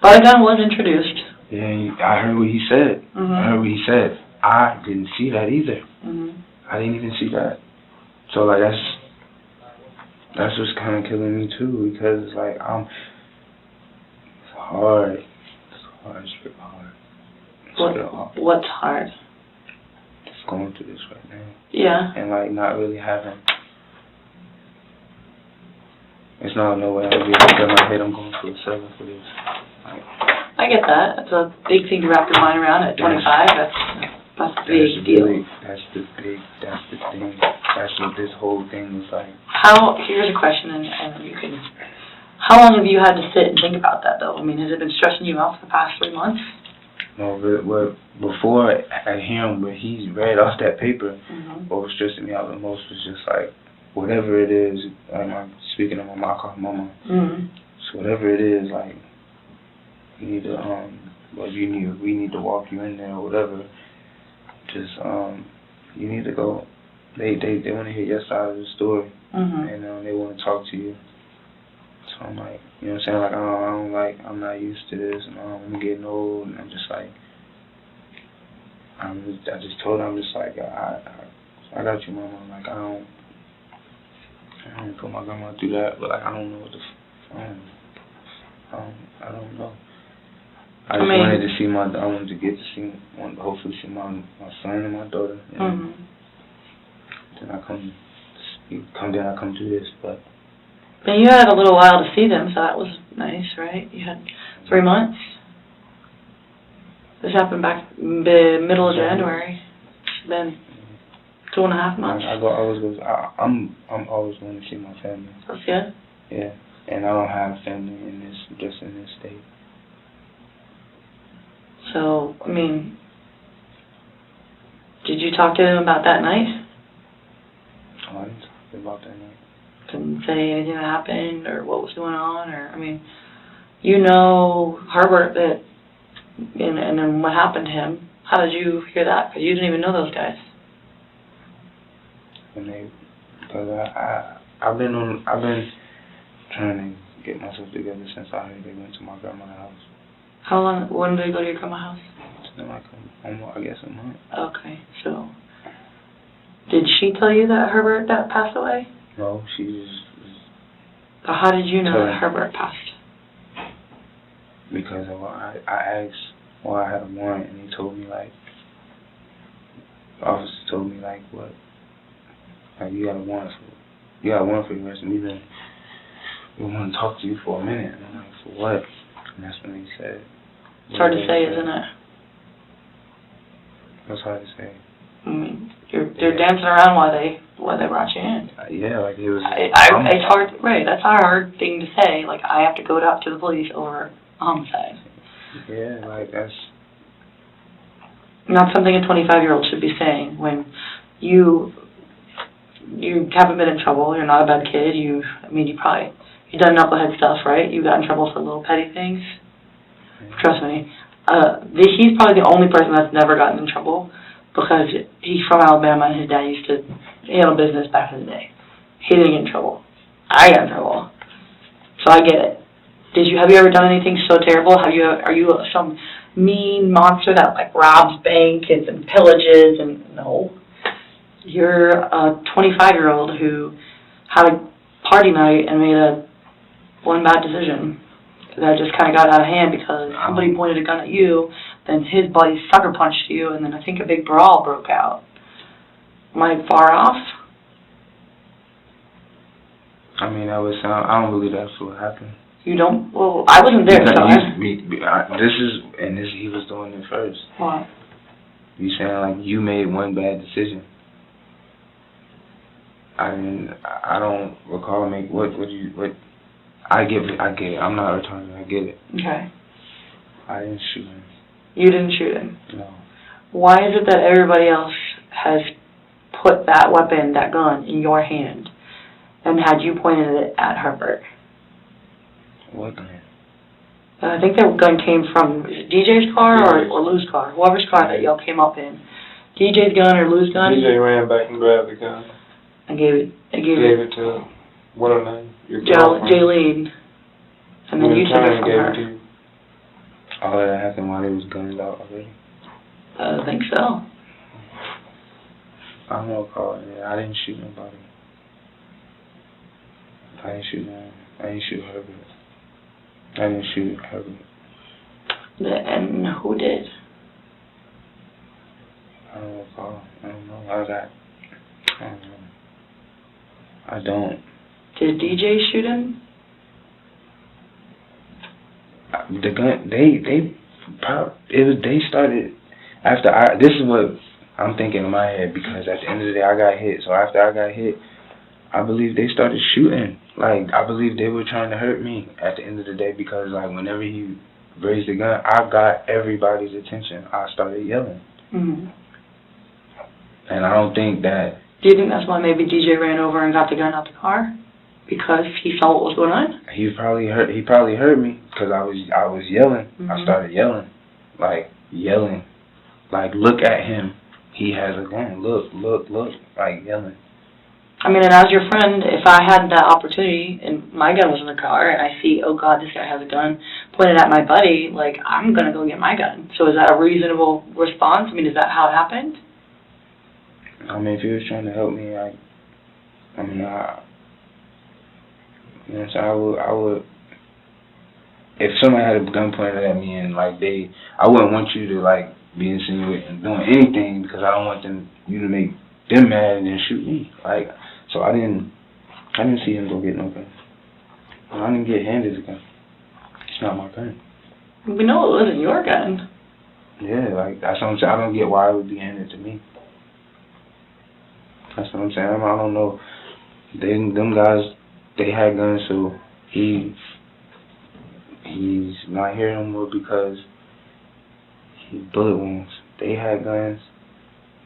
But a gun was introduced. Yeah, I heard what he said. I heard what he said. I didn't see that either. I didn't even see that. So, like, that's what's kind of killing me, too, because, like, it's hard. It's hard. It's real hard. It's real hard. What's hard? Just going through this right now. Yeah. And, like, not really having... It's not no way I'll be able to get my head, I'm going for a 7 for this. Like, I get that. It's a big thing to wrap your mind around at 25. That's a big deal. That's the thing. That's what this whole thing is like. Here's a question, and you can... How long have you had to sit and think about that, though? I mean, has it been stressing you out for the past 3 months? No, but before I hear him, when he read off that paper, what was stressing me out the most was just like, whatever it is, like I'm speaking of my mom, I call her mama. So whatever it is, like, you need to, we need to walk you in there or whatever. Just, you need to go. They want to hear your side of the story, and they want to talk to you. So I'm like, you know what I'm saying? Like, I don't like, I'm not used to this, and I'm getting old, and I'm just like, I just told her, I'm just like, I got you, mama. Like, I don't put my grandma through that, but like, I don't know what I don't know. I just wanted to see I wanted to get to see, hopefully see my son and my daughter. And then I come do this, but. And you had a little while to see them, so that was nice, right? You had 3 months. This happened back middle of January. It's been 2.5 months. I'm always going to see my family. That's good. Yeah, and I don't have family in this state. So, I mean, did you talk to him about that night? Oh, I didn't talk about that night. Didn't say anything that happened or what was going on, or, I mean, you know Herbert, that, and then what happened to him. How did you hear that? Because you didn't even know those guys. Because I've been trying to get myself together since I heard they went to my grandma's house. When did they go to your grandma's house? It's been like I guess a month. Okay, so, did she tell you that Herbert passed away? No, she just... So how did you know that Herbert passed? Because I asked why I had a warrant, and he told me, like, the officer told me, like, what? Like, you got a warrant for your arrest, and we want to talk to you for a minute. And I'm like, for what? And that's when he said... It's hard to say, isn't it? It's hard to say. I mean, they're dancing around while they brought you in. Yeah, like it was... It's hard, right, that's a hard thing to say. Like, I have to go out to the police over homicide. Yeah, like, that's... Not something a 25-year-old should be saying when you haven't been in trouble, you're not a bad kid, you've done knucklehead stuff, right? You got in trouble for little petty things. Trust me. He's probably the only person that's never gotten in trouble because he's from Alabama and his dad used to handle business back in the day. He didn't get in trouble. I got in trouble. So I get it. Have you ever done anything so terrible? Are you some mean monster that like robs banks and pillages and no? You're a 25-year-old who had a party night and made one bad decision. That just kind of got out of hand because somebody pointed a gun at you, then his buddy sucker punched you, and then I think a big brawl broke out. Am I far off? I mean, I don't believe that's what happened. You don't? Well, I wasn't there, so he was doing it first. What? You saying like you made one bad decision. I don't recall I get it. I'm not retarded. I get it. Okay. I didn't shoot him. You didn't shoot him. No. Why is it that everybody else has put that weapon, that gun, in your hand and had you pointed it at Herbert? What gun? I think that gun came from DJ's car or Lou's car, whoever's car that y'all came up in. DJ's gun or Lou's gun? DJ ran back and grabbed the gun. I gave it To, what her name? Your Jalil. And then you took it from her. To you. All that happened while they was gunned out already? I think so. I don't recall. Yeah, I didn't shoot nobody. I didn't shoot no. I didn't shoot Herbert. I didn't shoot Herbert. And who did? I don't recall. I don't know. I don't know. I don't. Did DJ shoot him? The gun, they started after this is what I'm thinking in my head, because at the end of the day I got hit. So after I got hit, I believe they started shooting. Like, I believe they were trying to hurt me at the end of the day, because like whenever he raised the gun, I got everybody's attention. I started yelling. Mm-hmm. And I don't think that. Do you think that's why maybe DJ ran over and got the gun out the car? Because he saw what was going on? He probably heard me, because I was yelling. Mm-hmm. I started yelling. Like look at him. He has a gun. Look, like yelling. I mean, and as your friend, if I had that opportunity and my gun was in the car and I see, oh God, this guy has a gun pointed at my buddy, like, I'm going to go get my gun. So is that a reasonable response? I mean, is that how it happened? I mean, if he was trying to help me, you know what I'm saying, I would, if somebody had a gun pointed at me and like I wouldn't want you to like be insinuating doing anything, because I don't want you to make them mad and then shoot me. Like, so I didn't see him go get no gun. I didn't get handed a gun. It's not my gun. We know it wasn't your gun. Yeah, like that's what I'm saying. I don't get why it would be handed to me. That's what I'm saying. I don't know. Them guys, they had guns, so he's not here no more because he bullet wounds. They had guns.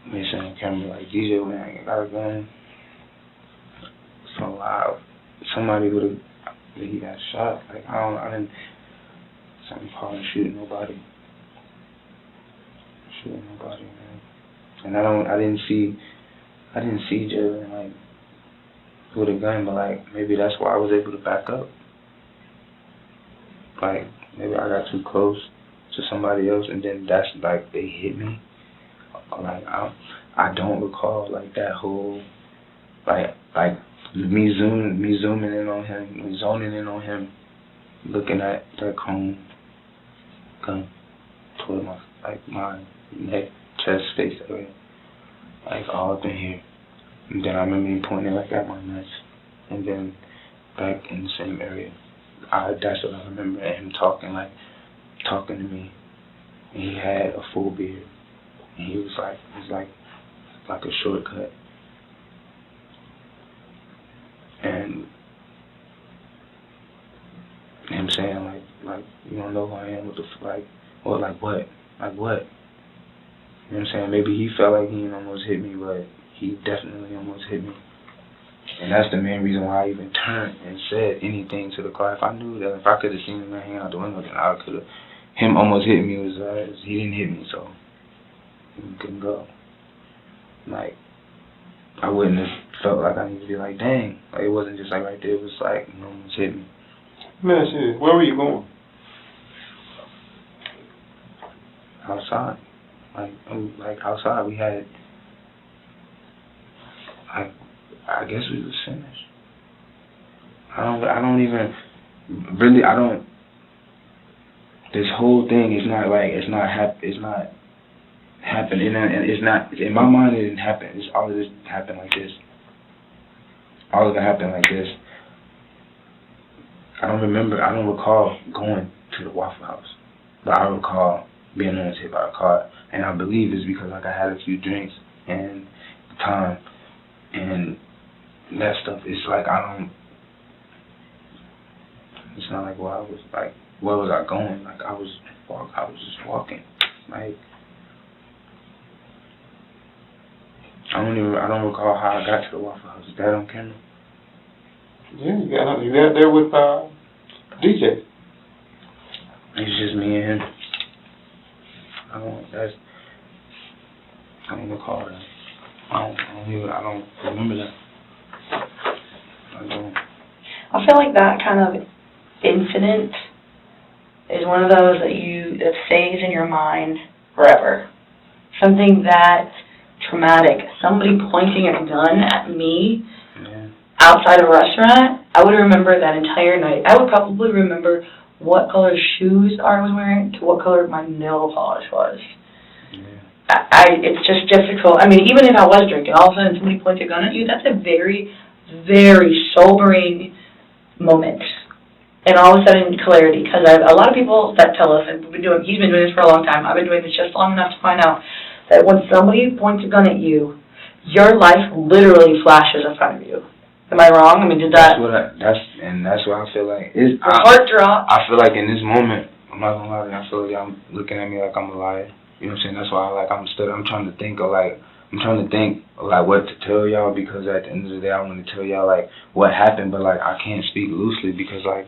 They saying on camera like, DJ went and got a gun. So somebody would have, he got shot. Like I didn't call and shooting nobody. Man. And I didn't see Jalil like with a gun, but like maybe that's why I was able to back up. Like maybe I got too close to somebody else, and then that's like they hit me. Like I don't recall like that whole like me zooming in on him, zoning in on him, looking at that cone gun toward my neck, chest, face area, like all up in here. And then I remember him pointing like at my nuts, and then back in the same area. That's what I remember, and him talking to me. And he had a full beard, and he was like a shortcut. And him saying like you don't know who I am, what the like what. You know what I'm saying? Maybe he felt like he almost hit me, but he definitely almost hit me. And that's the main reason why I even turned and said anything to the car. If I knew that, if I could have seen him hanging out the window, then I could have. Him almost hit me he didn't hit me, so he couldn't go. Like, I wouldn't have felt like I needed to be like, dang. Like, it wasn't just like right there. It was like, he almost hit me. Man, shit, where were you going? Outside. Like outside, we had, I guess we was finished. This whole thing is not happening, and it's not, in my mind it didn't happen. It's all of this happened like this. All of it happened like this. I don't recall going to the Waffle House, but I recall being almost hit by a car, and I believe it's because like I had a few drinks and time, and that stuff. It's like it's not like where I was like, where was I going? Like I was just walking. Like, I don't recall how I got to the Waffle House. Is that on camera? Yeah, you got there with DJ. It's just me and him. I don't recall that. I don't remember that. I feel like that kind of incident is one of those that stays in your mind forever. Something that traumatic. Somebody pointing a gun at me outside of a restaurant, I would remember that entire night. I would probably remember what color shoes I was wearing to what color my nail polish was. It's just difficult. I mean, even if I was drinking, all of a sudden somebody points a gun at you, that's a very, very sobering moment. And all of a sudden, clarity. Because a lot of people that tell us, and he's been doing this for a long time, I've been doing this just long enough to find out, that when somebody points a gun at you, your life literally flashes in front of you. Am I wrong? I mean, did that... That's what I feel like. Your heart drops. I feel like in this moment, I'm not gonna lie to you, I feel like I'm looking at me like I'm a liar. You know what I'm saying? That's why I'm trying to think of what to tell y'all, because at the end of the day I want to tell y'all like what happened, but like I can't speak loosely because like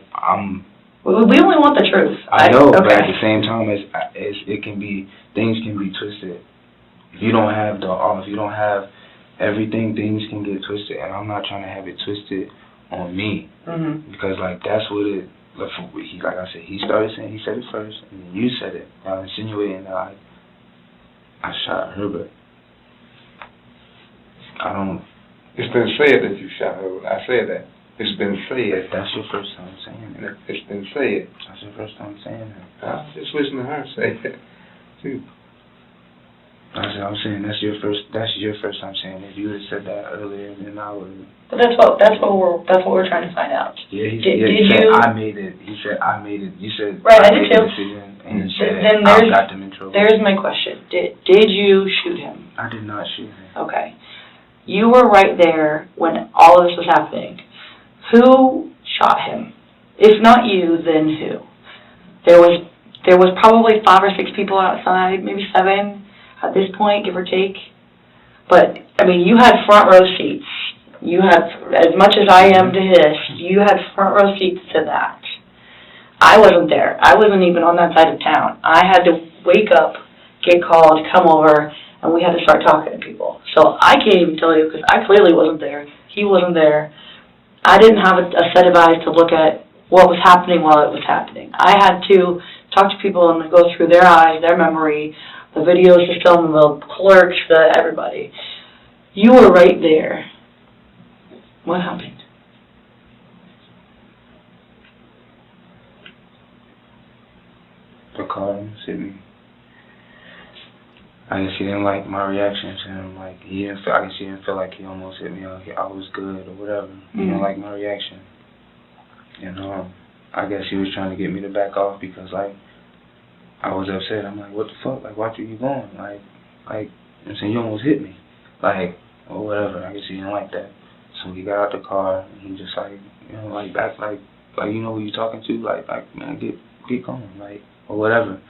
we only want the truth. I know, okay. But at the same time things can be twisted. If you don't have everything, things can get twisted, and I'm not trying to have it twisted on me, because like that's what it. Like I said, he said it first, and then you said it. Now insinuating that I shot Herbert. It's been said that you shot Herbert. I said that. It's been said. That's your first time saying that. It's been said. That's your first time saying that. I just listen to her say it too. I'm saying that's your first time saying it. If you had said that earlier, then I would. But that's what we're trying to find out. Yeah, he said I made it. He said I made it. You said right. I did too. And he said I got them in trouble. There's my question. Did you shoot him? I did not shoot him. Okay. You were right there when all of this was happening. Who shot him? If not you, then who? There was probably 5 or 6 people outside, maybe 7. At this point, give or take. But, I mean, you had front row seats. You had, as much as I am to this, you had front row seats to that. I wasn't there. I wasn't even on that side of town. I had to wake up, get called, come over, and we had to start talking to people. So I can't even tell you, because I clearly wasn't there. He wasn't there. I didn't have a set of eyes to look at what was happening while it was happening. I had to talk to people and go through their eyes, their memory, the video system, the clerks, everybody. You were right there. What happened? The car almost hit me. I guess he didn't like my reaction to him. Like I guess he didn't feel like he almost hit me. I was good or whatever. He didn't like my reaction. I guess he was trying to get me to back off because like I was upset. I'm like, what the fuck? Like, watch where you going? Like, I'm saying you almost hit me. Like, or whatever. I guess he didn't like that. So he got out the car and he just like, back like you know who you talking to? Like man, get going, like or whatever.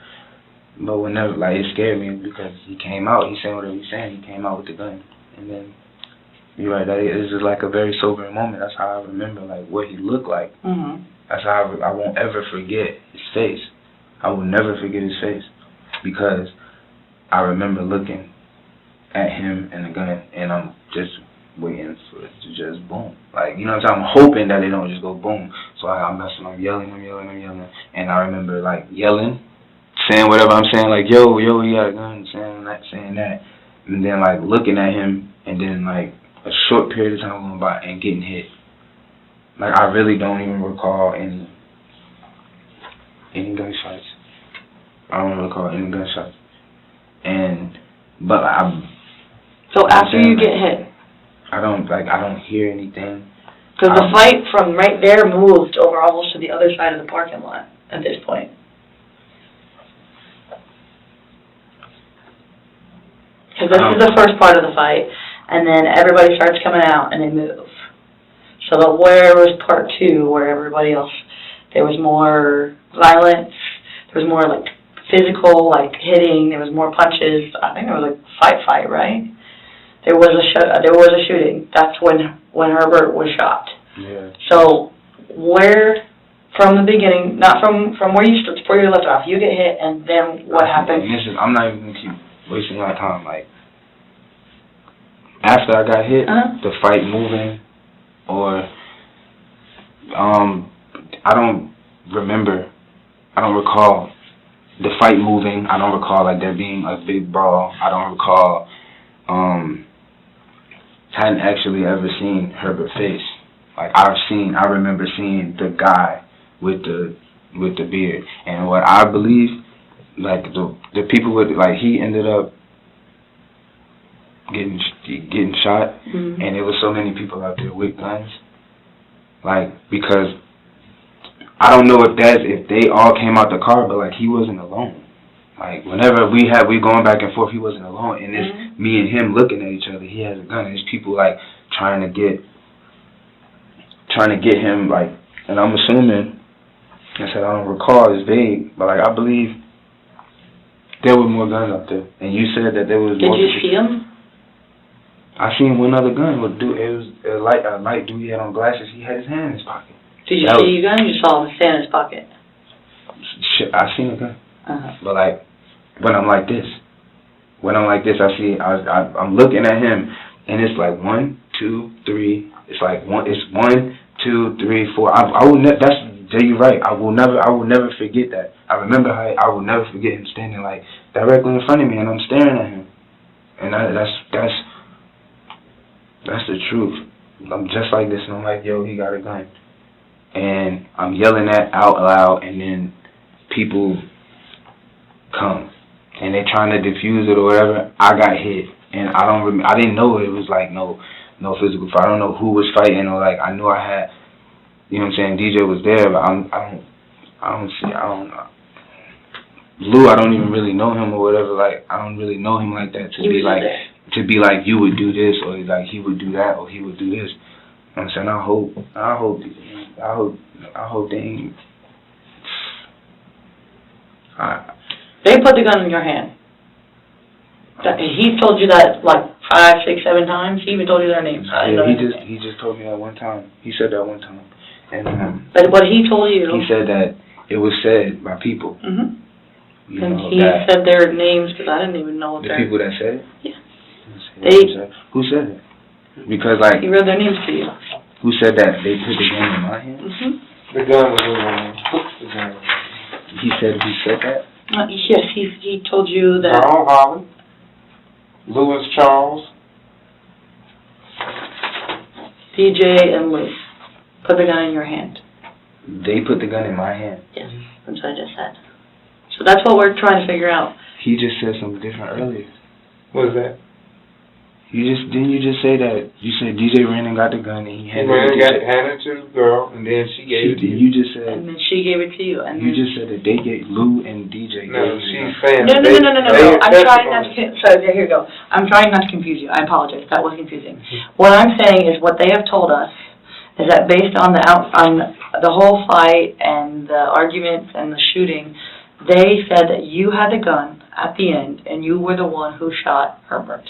But whenever, like, it scared me because he came out, he saying whatever he's saying, he came out with the gun. And then, you're right, this is like a very sobering moment. That's how I remember, like, what he looked like. That's how I won't ever forget his face. I will never forget his face because I remember looking at him and the gun, and I'm just waiting for it to just boom. Like, you know what I'm saying? I'm hoping that it don't just go boom. So I'm yelling, and I remember, like, yelling, saying whatever I'm saying, like, yo, he got a gun, saying that, and then, like, looking at him, and then, like, a short period of time going by and getting hit. Like, I really don't even recall any gunshots. I don't recall any gunshots. So after you get hit? I don't hear anything. Because the fight from right there moved over almost to the other side of the parking lot at this point. Because this is the first part of the fight, and then everybody starts coming out and they move. So where was part 2, where everybody else, there was more violence, there was more like physical, like hitting. There was more punches. I think there was a fight, right? There was a shooting. That's when Herbert was shot. Yeah. So where, from the beginning, not from where you left off, you get hit, and then what happened? I'm not even gonna keep wasting my time. Like after I got hit, the fight moving, or I don't recall the fight moving. I don't recall like there being a big brawl. I don't recall hadn't actually ever seen Herbert face. Like I remember seeing the guy with the beard, and what I believe, like the people with, like, he ended up getting shot, and there was so many people out there with guns, like, because I don't know if they all came out the car, but like he wasn't alone. Like whenever we going back and forth, he wasn't alone, and it's me and him looking at each other. He has a gun, and there's people like trying to get him, like, and I'm assuming, I said I don't recall, it's vague, but like I believe there were more guns out there. And you said that there was more. Did you see him? I seen one other gun. It was a light dude. He had on glasses. He had his hand in his pocket. Did you see your gun? You saw him stand in his pocket. I seen a gun. But like when I'm like this, I'm looking at him, and it's like 1, 2, 3. It's like it's 1, 2, 3, 4. I will never. You're right. I will never forget that. I remember how I will never forget him standing like directly in front of me, and I'm staring at him, and that's the truth. I'm just like this, and I'm like, yo, he got a gun, and I'm yelling that out loud, and then people come, and they're trying to defuse it or whatever. I got hit, and I didn't know it was like no physical fight. I don't know who was fighting, or like I knew I had, you know what I'm saying, DJ was there, but I don't know. Lou, I don't even really know him or whatever. Like I don't really know him like that to be like you would do this, or like he would do that, or he would do this. You know what I'm saying? I hope they ain't. They put the gun in your hand. He told you that like 5, 6, 7 times. He even told you their names. He just told me that one time. He said that one time, and but what he told you, he said that it was said by people. You and know, he said their names, because I didn't even know what the people that said it. Yeah. Who said it? Because like he read their names to you. Who said that they put the gun in my hand? The gun was in my hand. He said that. Yes, he told you that. Ronald Holland, Louis Charles, DJ and Lou put the gun in your hand. They put the gun in my hand. Yes, that's what I just said. So that's what we're trying to figure out. He just said something different earlier. What was that? Didn't you just say that? You said DJ ran and got the gun, and he handed it to the girl, and then she gave it to you. You just said. And then she gave it to you, and you just said that they gave Lou and DJ. No, she's saying. No. I'm trying not to. So here you go. I'm trying not to confuse you. I apologize. That was confusing. What I'm saying is what they have told us is that based on the whole fight and the arguments and the shooting, they said that you had the gun at the end, and you were the one who shot Herbert.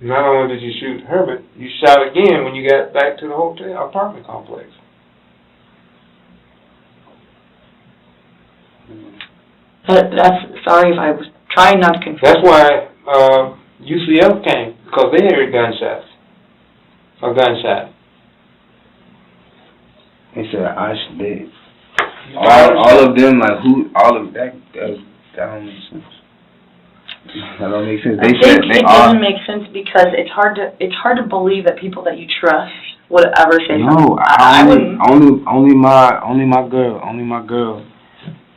Not only did you shoot Herbert, you shot again when you got back to the hotel apartment complex. Sorry if I was trying not to confuse. That's why UCF came, because they heard gunshots. A gunshot. They said all of them, like all of that don't make sense. That don't make sense. It doesn't make sense because it's hard to believe that people that you trust would ever say something. No, I wouldn't. Only my girl.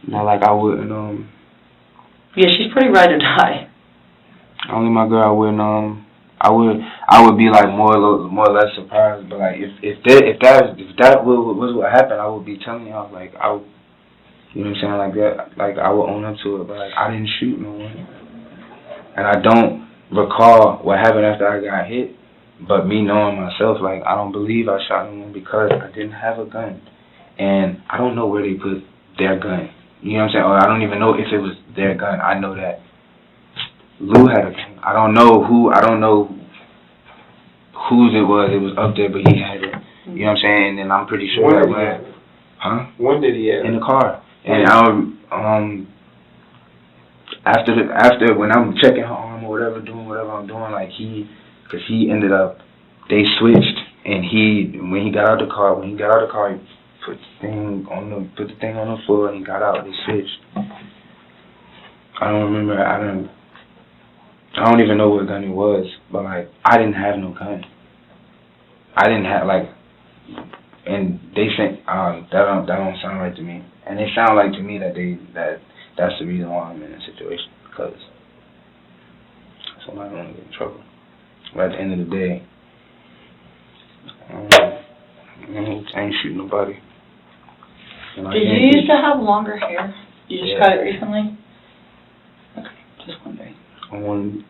Not like I wouldn't. Yeah, she's pretty ride or die. Only my girl. I wouldn't. I would be like more or less surprised. But like if that was what happened, I would be telling y'all, like you know what I'm saying, like that, like I would own up to it. But like I didn't shoot no one. And I don't recall what happened after I got hit, but me knowing myself, like, I don't believe I shot anyone because I didn't have a gun. And I don't know where they put their gun. You know what I'm saying? Or I don't even know if it was their gun. I know that Lou had a gun. I don't know whose it was. It was up there, but he had it. You know what I'm saying? And I'm pretty sure that when, When did he have it? in the car. And after when I'm checking her arm or whatever, doing whatever I'm doing, like cause he ended up, they switched, and when he got out the car, he put the thing on the floor, and he got out. They switched. I don't remember. I don't even know what gun it was, but like I didn't have no gun. I didn't have and they think that don't sound right to me, and it sound like to me that's the reason why I'm in this situation, because somebody don't want to get in trouble. But at the end of the day, I ain't shooting nobody. Did you used to have longer hair? You just cut it recently? Okay, just wondering. I'm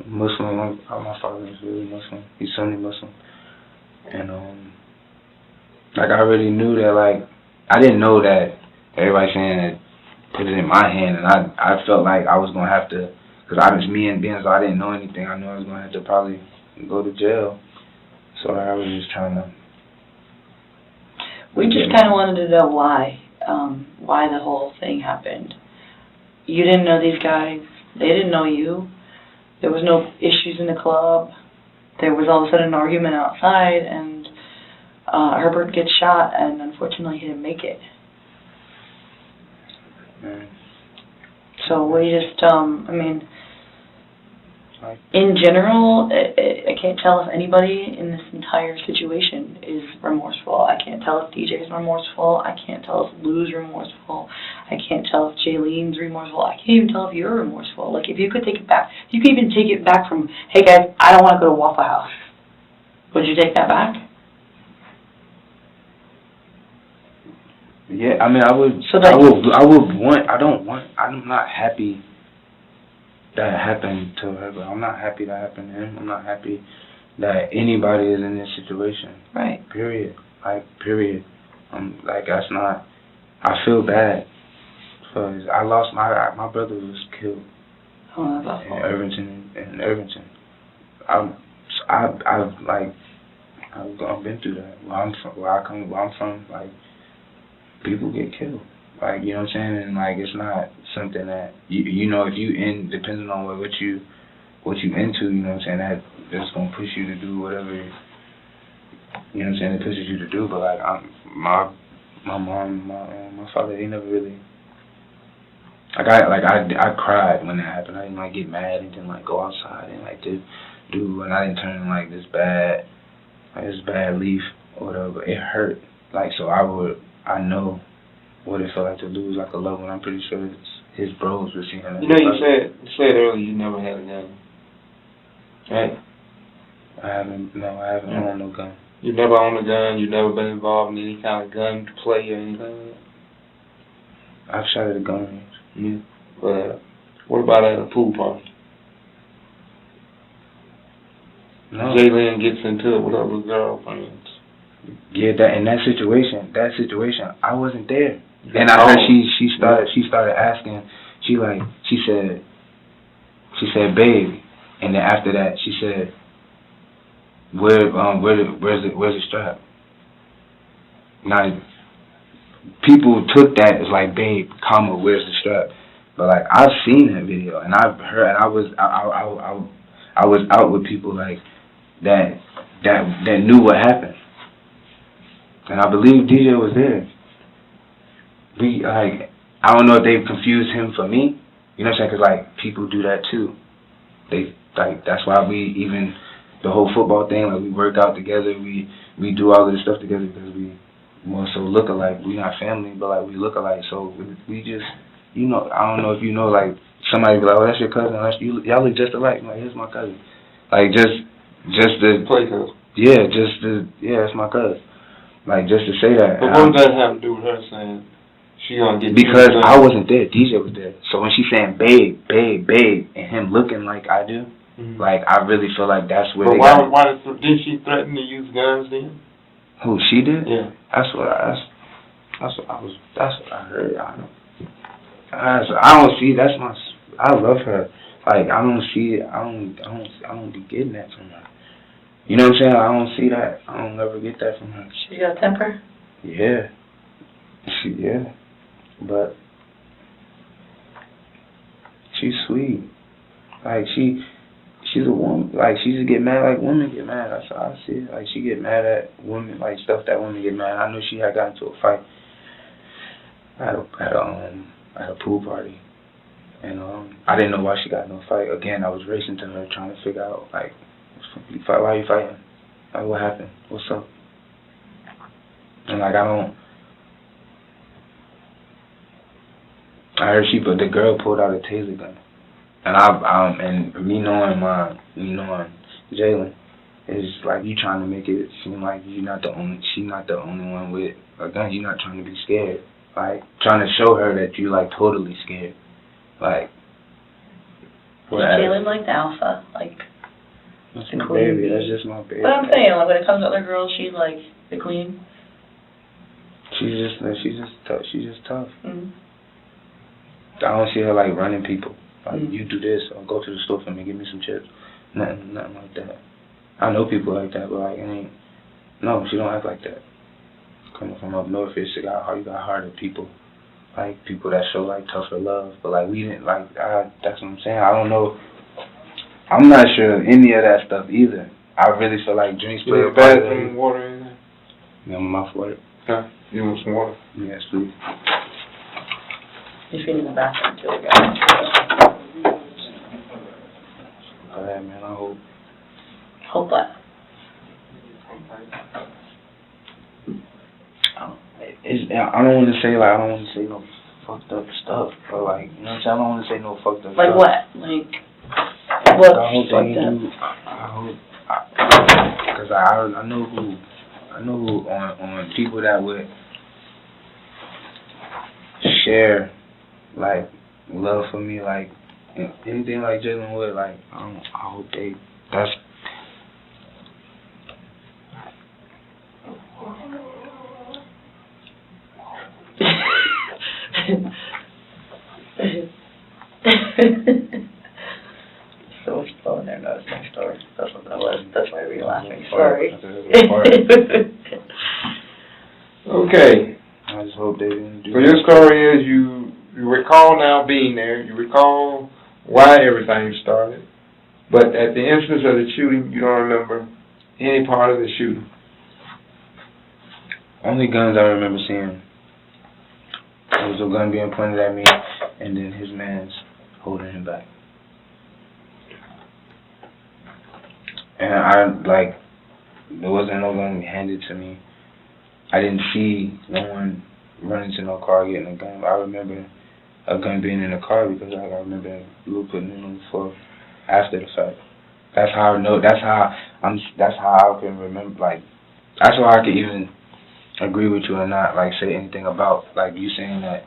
Muslim. My father is really Muslim. He's Sunni Muslim. And, I already knew that, I didn't know that everybody saying that put it in my hand, and I felt like I was going to have to, because I didn't know anything. I knew I was going to have to probably go to jail. So I was just trying to. We just kind of wanted to know why the whole thing happened. You didn't know these guys. They didn't know you. There was no issues in the club. There was all of a sudden an argument outside, and Herbert gets shot, and unfortunately he didn't make it. So we just, in general, I can't tell if anybody in this entire situation is remorseful. I can't tell if DJ is remorseful. I can't tell if Lou's remorseful. I can't tell if Jalen's remorseful. I can't even tell if you're remorseful. Like, if you could take it back, you could even take it back from, hey guys, I don't want to go to Waffle House. Would you take that back? Yeah, I would. So I'm not happy that happened to her, but I'm not happy that happened to him. I'm not happy that anybody is in this situation. Right. Period. Period. That's not. I feel bad because I lost my brother was killed in Irvington. I've been through that. Where I'm from, people get killed. You know what I'm saying? And it's not something that you know, if you depending on what you into, you know what I'm saying, that's gonna push you to do whatever, you know what I'm saying, it pushes you to do. But my mom, my father, they never really. I cried when that happened. I didn't get mad and didn't go outside and and I didn't turn this bad leaf or whatever. It hurt. So I know what it felt like to lose a loved one. I'm pretty sure his bros were seeing him. You know, you said earlier you never had a gun, right? I haven't owned no gun. You never owned a gun. You never been involved in any kind of gun play or anything. I've shot at a gun range. Yeah. But what about at a pool party? No. Jalil gets into it with other girlfriends. Yeah, that situation, I wasn't there. And I heard she started asking. She said, babe, and then after that she said, where's the strap? Now, people took that as babe, where's the strap? But I've seen that video, and I've heard, and I was out with people that knew what happened. And I believe DJ was there. I don't know if they confused him for me. You know what I'm saying? Because, people do that, too. They, that's why the whole football thing, we work out together, we do all of this stuff together because we more so look alike. We not family, but, we look alike. So, we just, I don't know if you know, somebody be like, oh, that's your cousin. Y'all look just alike. Here's my cousin. Just the... Play cousin. Yeah, it's my cousin. Just to say that. But what does that have to do with her saying she gonna get? Because I wasn't there. DJ was there. So when she's saying babe, and him looking like I do, I really feel like that's where but they why didn't she threaten to use guns then? Who, she did? Yeah. That's what That's what I heard. I don't see. I love her. Like I don't see it. I don't be getting that from her. You know what I'm saying? I don't see that. I don't ever get that from her. She got a temper? Yeah. Yeah. But she's sweet. Like she's a woman. Like she just get mad like women get mad. That's how I see it. Like she get mad at women, like stuff that women get mad. I know she had gotten into a fight at a pool party, and I didn't know why she got in a fight. Again, I was racing to her trying to figure out like, why are you fighting? Like what happened? What's up? And like I heard the girl pulled out a taser gun. And and me knowing Jalil, it's like you trying to make it seem like she's not the only one with a gun. You're not trying to be scared. Like trying to show her that you like totally scared. Like Jalil like the alpha, like that's my baby. That's just my baby. But I'm saying, like when it comes to other girls, she's like the queen. She's just tough. Mm-hmm. I don't see her like running people. Like you do this or go to the store for me, give me some chips. Nothing like that. I know people like that, but like no, she don't act like that. Coming from up north, you got harder people, like people that show like tougher love. But like we didn't like. That's what I'm saying. I don't know. I'm not sure of any of that stuff either. I really feel like drinks play a part. Bathroom water or anything? You want my mouth water? Huh? You want some water? Yes, please. If you're in the bathroom too, guys. Alright, man. I hope. Hope what? I don't want to say no fucked up stuff, but like, you know what I'm saying? I don't want to say no fucked up stuff. Like what? Like what? I hope, because I know who on people that would share like love for me, like anything like Jalil would, like I hope that's. So much blow in there, no, it's next door. That's what that was. That's why we were laughing. Sorry. Okay. I just hope they didn't do So your story is you recall now being there, you recall why everything started, but at the instance of the shooting, you don't remember any part of the shooting. Only guns I remember seeing. There was a gun being pointed at me, and then his man's holding him back. And there wasn't no gun handed to me. I didn't see no one running to no car getting a gun. I remember a gun being in the car because I remember Lou putting it on the floor after the fact. That's how I know. That's how I can remember. Like, that's why I can even agree with you and not like say anything about like you saying that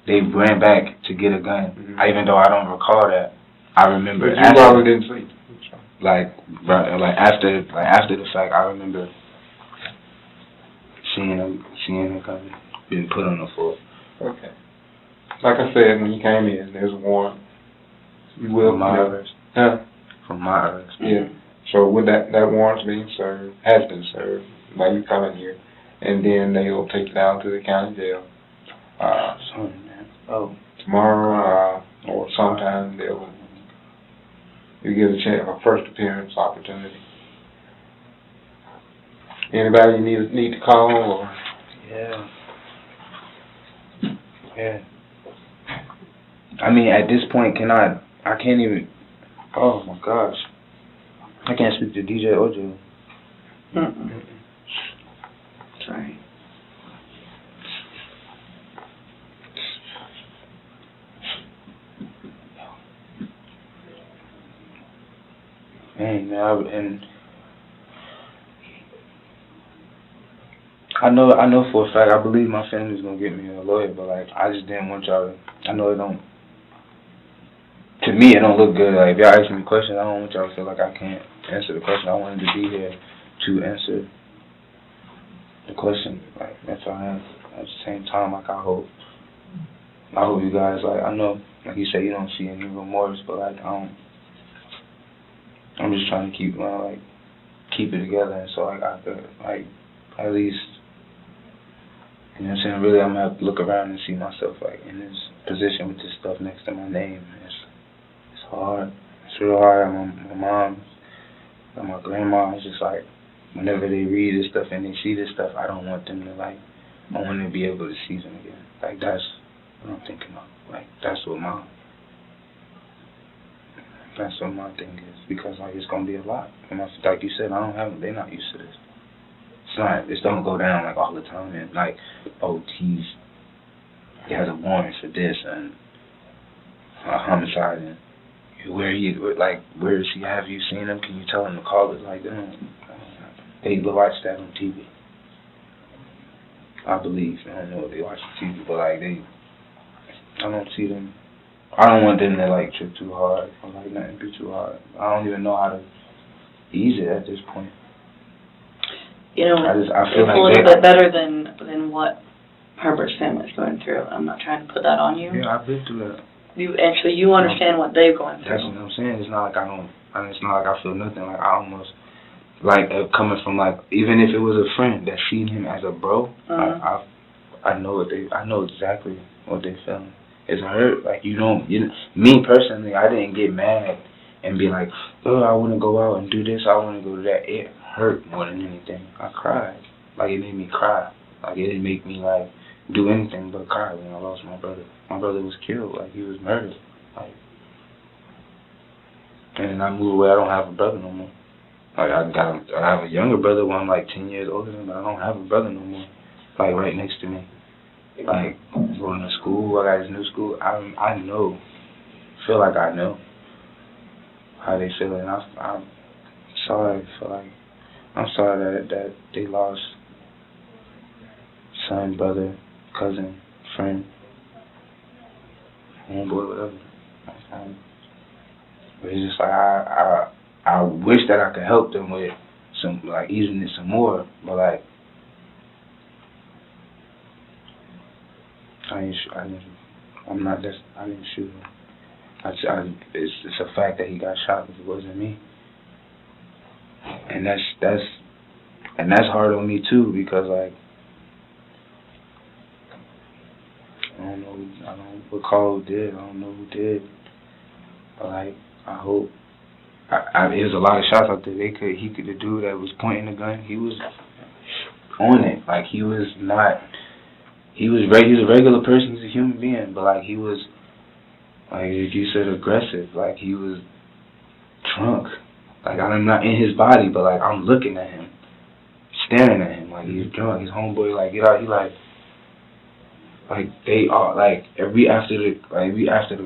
they ran back to get a gun. Mm-hmm. Even though I don't recall that, I remember. But you probably didn't see. Like after the fact, I remember seeing a gun being put on the floor. Okay. Like I said, when you came in, there's a warrant. You will from my arrest. Huh? From my arrest. Yeah. So with that warrant's being served, has been served by you coming here, and then they'll take you down to the county jail. Sorry, man. Tomorrow or sometime you get a chance, a first appearance opportunity. Anybody you need to call or? Yeah. I mean, at this point, I can't even, oh my gosh. I can't speak to DJ or Jalil. Sorry. Man, and I know for a fact, I believe my family's gonna get me a lawyer, but like, I just didn't want y'all to, I know it don't, to me it don't look good. Like, if y'all asking me questions, I don't want y'all to feel like I can't answer the question. I wanted to be here to answer the question. Like, that's all I am. at the same time, like, I hope you guys, like, I know, like you said, you don't see any remorse, but, like, I'm just trying to keep it together, and so, like, I could, like, at least, you know what I'm saying, really, I'm gonna have to look around and see myself, like, in this position with this stuff next to my name. It's hard. It's real hard. My mom and my grandma, it's just like, whenever they read this stuff and they see this stuff, I don't want them to, like, I want to be able to see them again. Like, that's what I'm thinking of. Like, that's what my thing is. Because, like, it's going to be a lot. And like you said, they're not used to this. It don't go down, like, all the time. And, like, oh, he has a warrant for this and a homicide. And where does he have you seen him? Can you tell him to call it? Like, they watch that on TV. I believe. I don't know if they watch the TV, but, like, I don't see them. I don't want them to, like, trip too hard or, like, nothing be too hard. I don't even know how to ease it at this point. You know, I feel it's like a little bit better than what Herbert's family's going through. I'm not trying to put that on you. Yeah, I've been through that. You understand what they've gone through. That's what I'm saying. It's not like it's not like I feel nothing. Like, I almost, like, coming from, like, even if it was a friend that seen him as a bro, I know exactly what they feeling. It's hurt. Like, me personally, I didn't get mad and be like, oh, I want to go out and do this, I want to go to that. It hurt more than anything. I cried. Like, it made me cry. Like, it didn't make me, like, do anything but cry when I lost my brother. My brother was killed. Like, he was murdered. Like, and then I moved away. I don't have a brother no more. Like, I have a younger brother when I'm, like, 10 years older than him, but I don't have a brother no more. Like, right next to me. Like, going to school, I got this new school. I feel like I know how they feel, and I'm sorry for, like, I'm sorry that they lost son, brother, cousin, friend, homeboy, whatever. But it's just like, I wish that I could help them with some, like, easing it some more, but, like, I didn't shoot him. It's a fact that he got shot, but it wasn't me. And that's hard on me too, because, like, I don't recall who did. I don't know who did. But, like, I hope. There's a lot of shots out there. The dude that was pointing the gun, he was on it. Like, he was a regular person. He's a human being, but, like, he was, like, if you said aggressive, like, he was drunk. Like, I'm not in his body, but, like, I'm looking at him, staring at him, like, he's drunk. His homeboy, like, get out. He like they are, like, every after the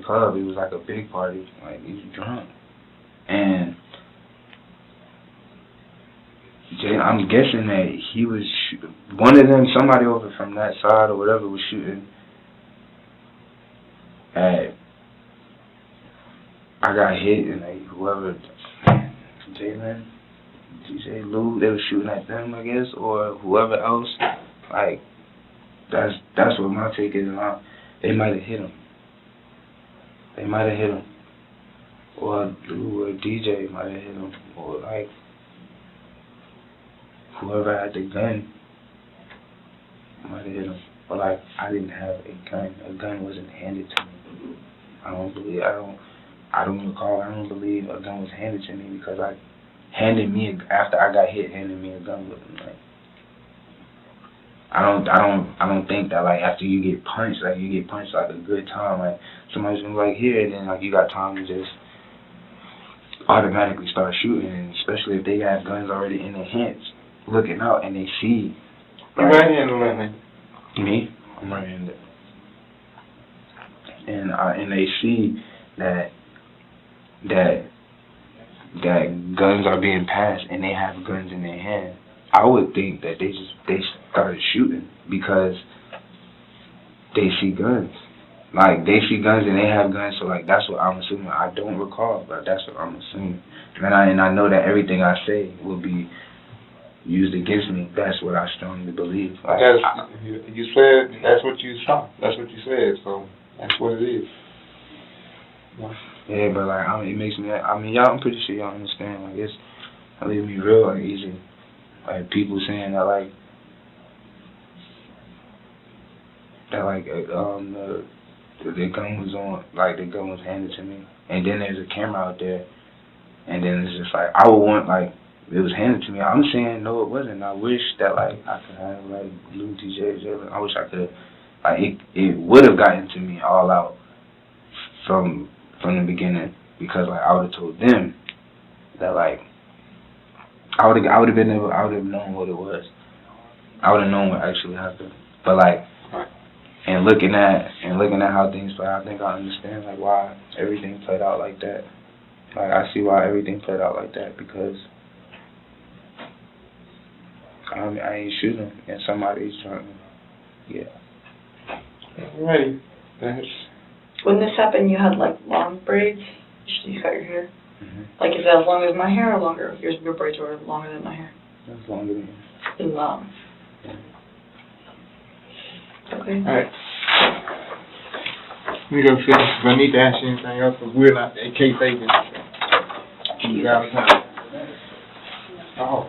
club, it was like a big party. Like, he was drunk, and I'm guessing that he was one of them. Somebody over from that side or whatever was shooting at. I got hit, and, like, whoever, Jalil, DJ Lou, they were shooting at them, I guess, or whoever else. Like, that's what my take is. They might have hit him. Or Lou or DJ might have hit him, or, like, whoever had the gun might have hit him. But, like, I didn't have a gun. A gun wasn't handed to me. I don't believe a gun was handed to me, because after I got hit, handed me a gun with him. Like, I don't think that, like, after you get punched like a good time, like, somebody's gonna be like, here, and then, like, you got time to just automatically start shooting, and especially if they have guns already in their hands, looking out, and they see. Like, you right-handed, man. Me? I'm right-handed. And they see that guns are being passed and they have guns in their hand. I would think that they started shooting because they see guns. Like, they see guns and they have guns, so, like, that's what I'm assuming. I don't recall, but that's what I'm assuming. And I know that everything I say will be used against me. That's what I strongly believe. Like, You said that's what you saw. That's what you said. So that's what it is. Yeah, but like, I mean, it makes me. I mean, y'all. I'm pretty sure y'all understand. Like, it leaves me real uneasy. Like people saying that like the gun was on, like the gun was handed to me, and then there's a camera out there, and then it's just like I would want like it was handed to me. I'm saying no, it wasn't. I wish that like I could have like blue TJs. I wish I could like it would have gotten to me all out from the beginning, because like I would have told them that like I would have known what it was. I would have known what actually happened. But like, and looking at how things play out, I think I understand like why everything played out like that. Like I see why everything played out like that, because I ain't shooting and somebody's trying to, yeah. Alrighty. Thanks. When this happened, you had like long braids. You cut your hair. Mm-hmm. Like, is that as long as my hair or longer? Your braids were longer than my hair. That's longer than you. Wow. Okay. Alright. We go finish. If I need to ask you anything else, but we're not a case agent. You got time. Oh,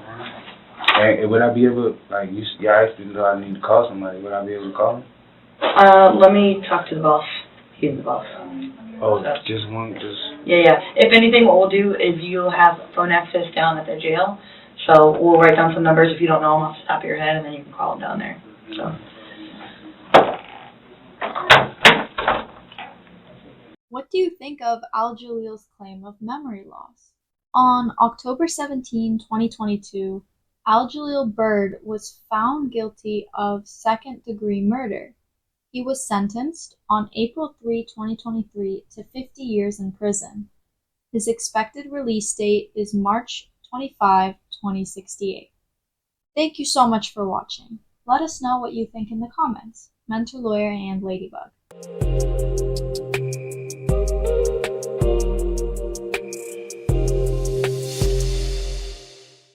hey, would I be able, like, y'all asked me, do I need to call somebody? Would I be able to call him? Let me talk to the boss. He's the boss. Oh, just one, Yeah. If anything, what we'll do is you'll have phone access down at the jail. So we'll write down some numbers if you don't know them off the top of your head, and then you can call them down there. So. What do you think of Jalil's claim of memory loss? On October 17, 2022, Jalil Byrd was found guilty of second-degree murder. He was sentenced on April 3, 2023 to 50 years in prison. His expected release date is March 25, 2068. Thank you so much for watching. Let us know what you think in the comments. Mentor Lawyer and Ladybug.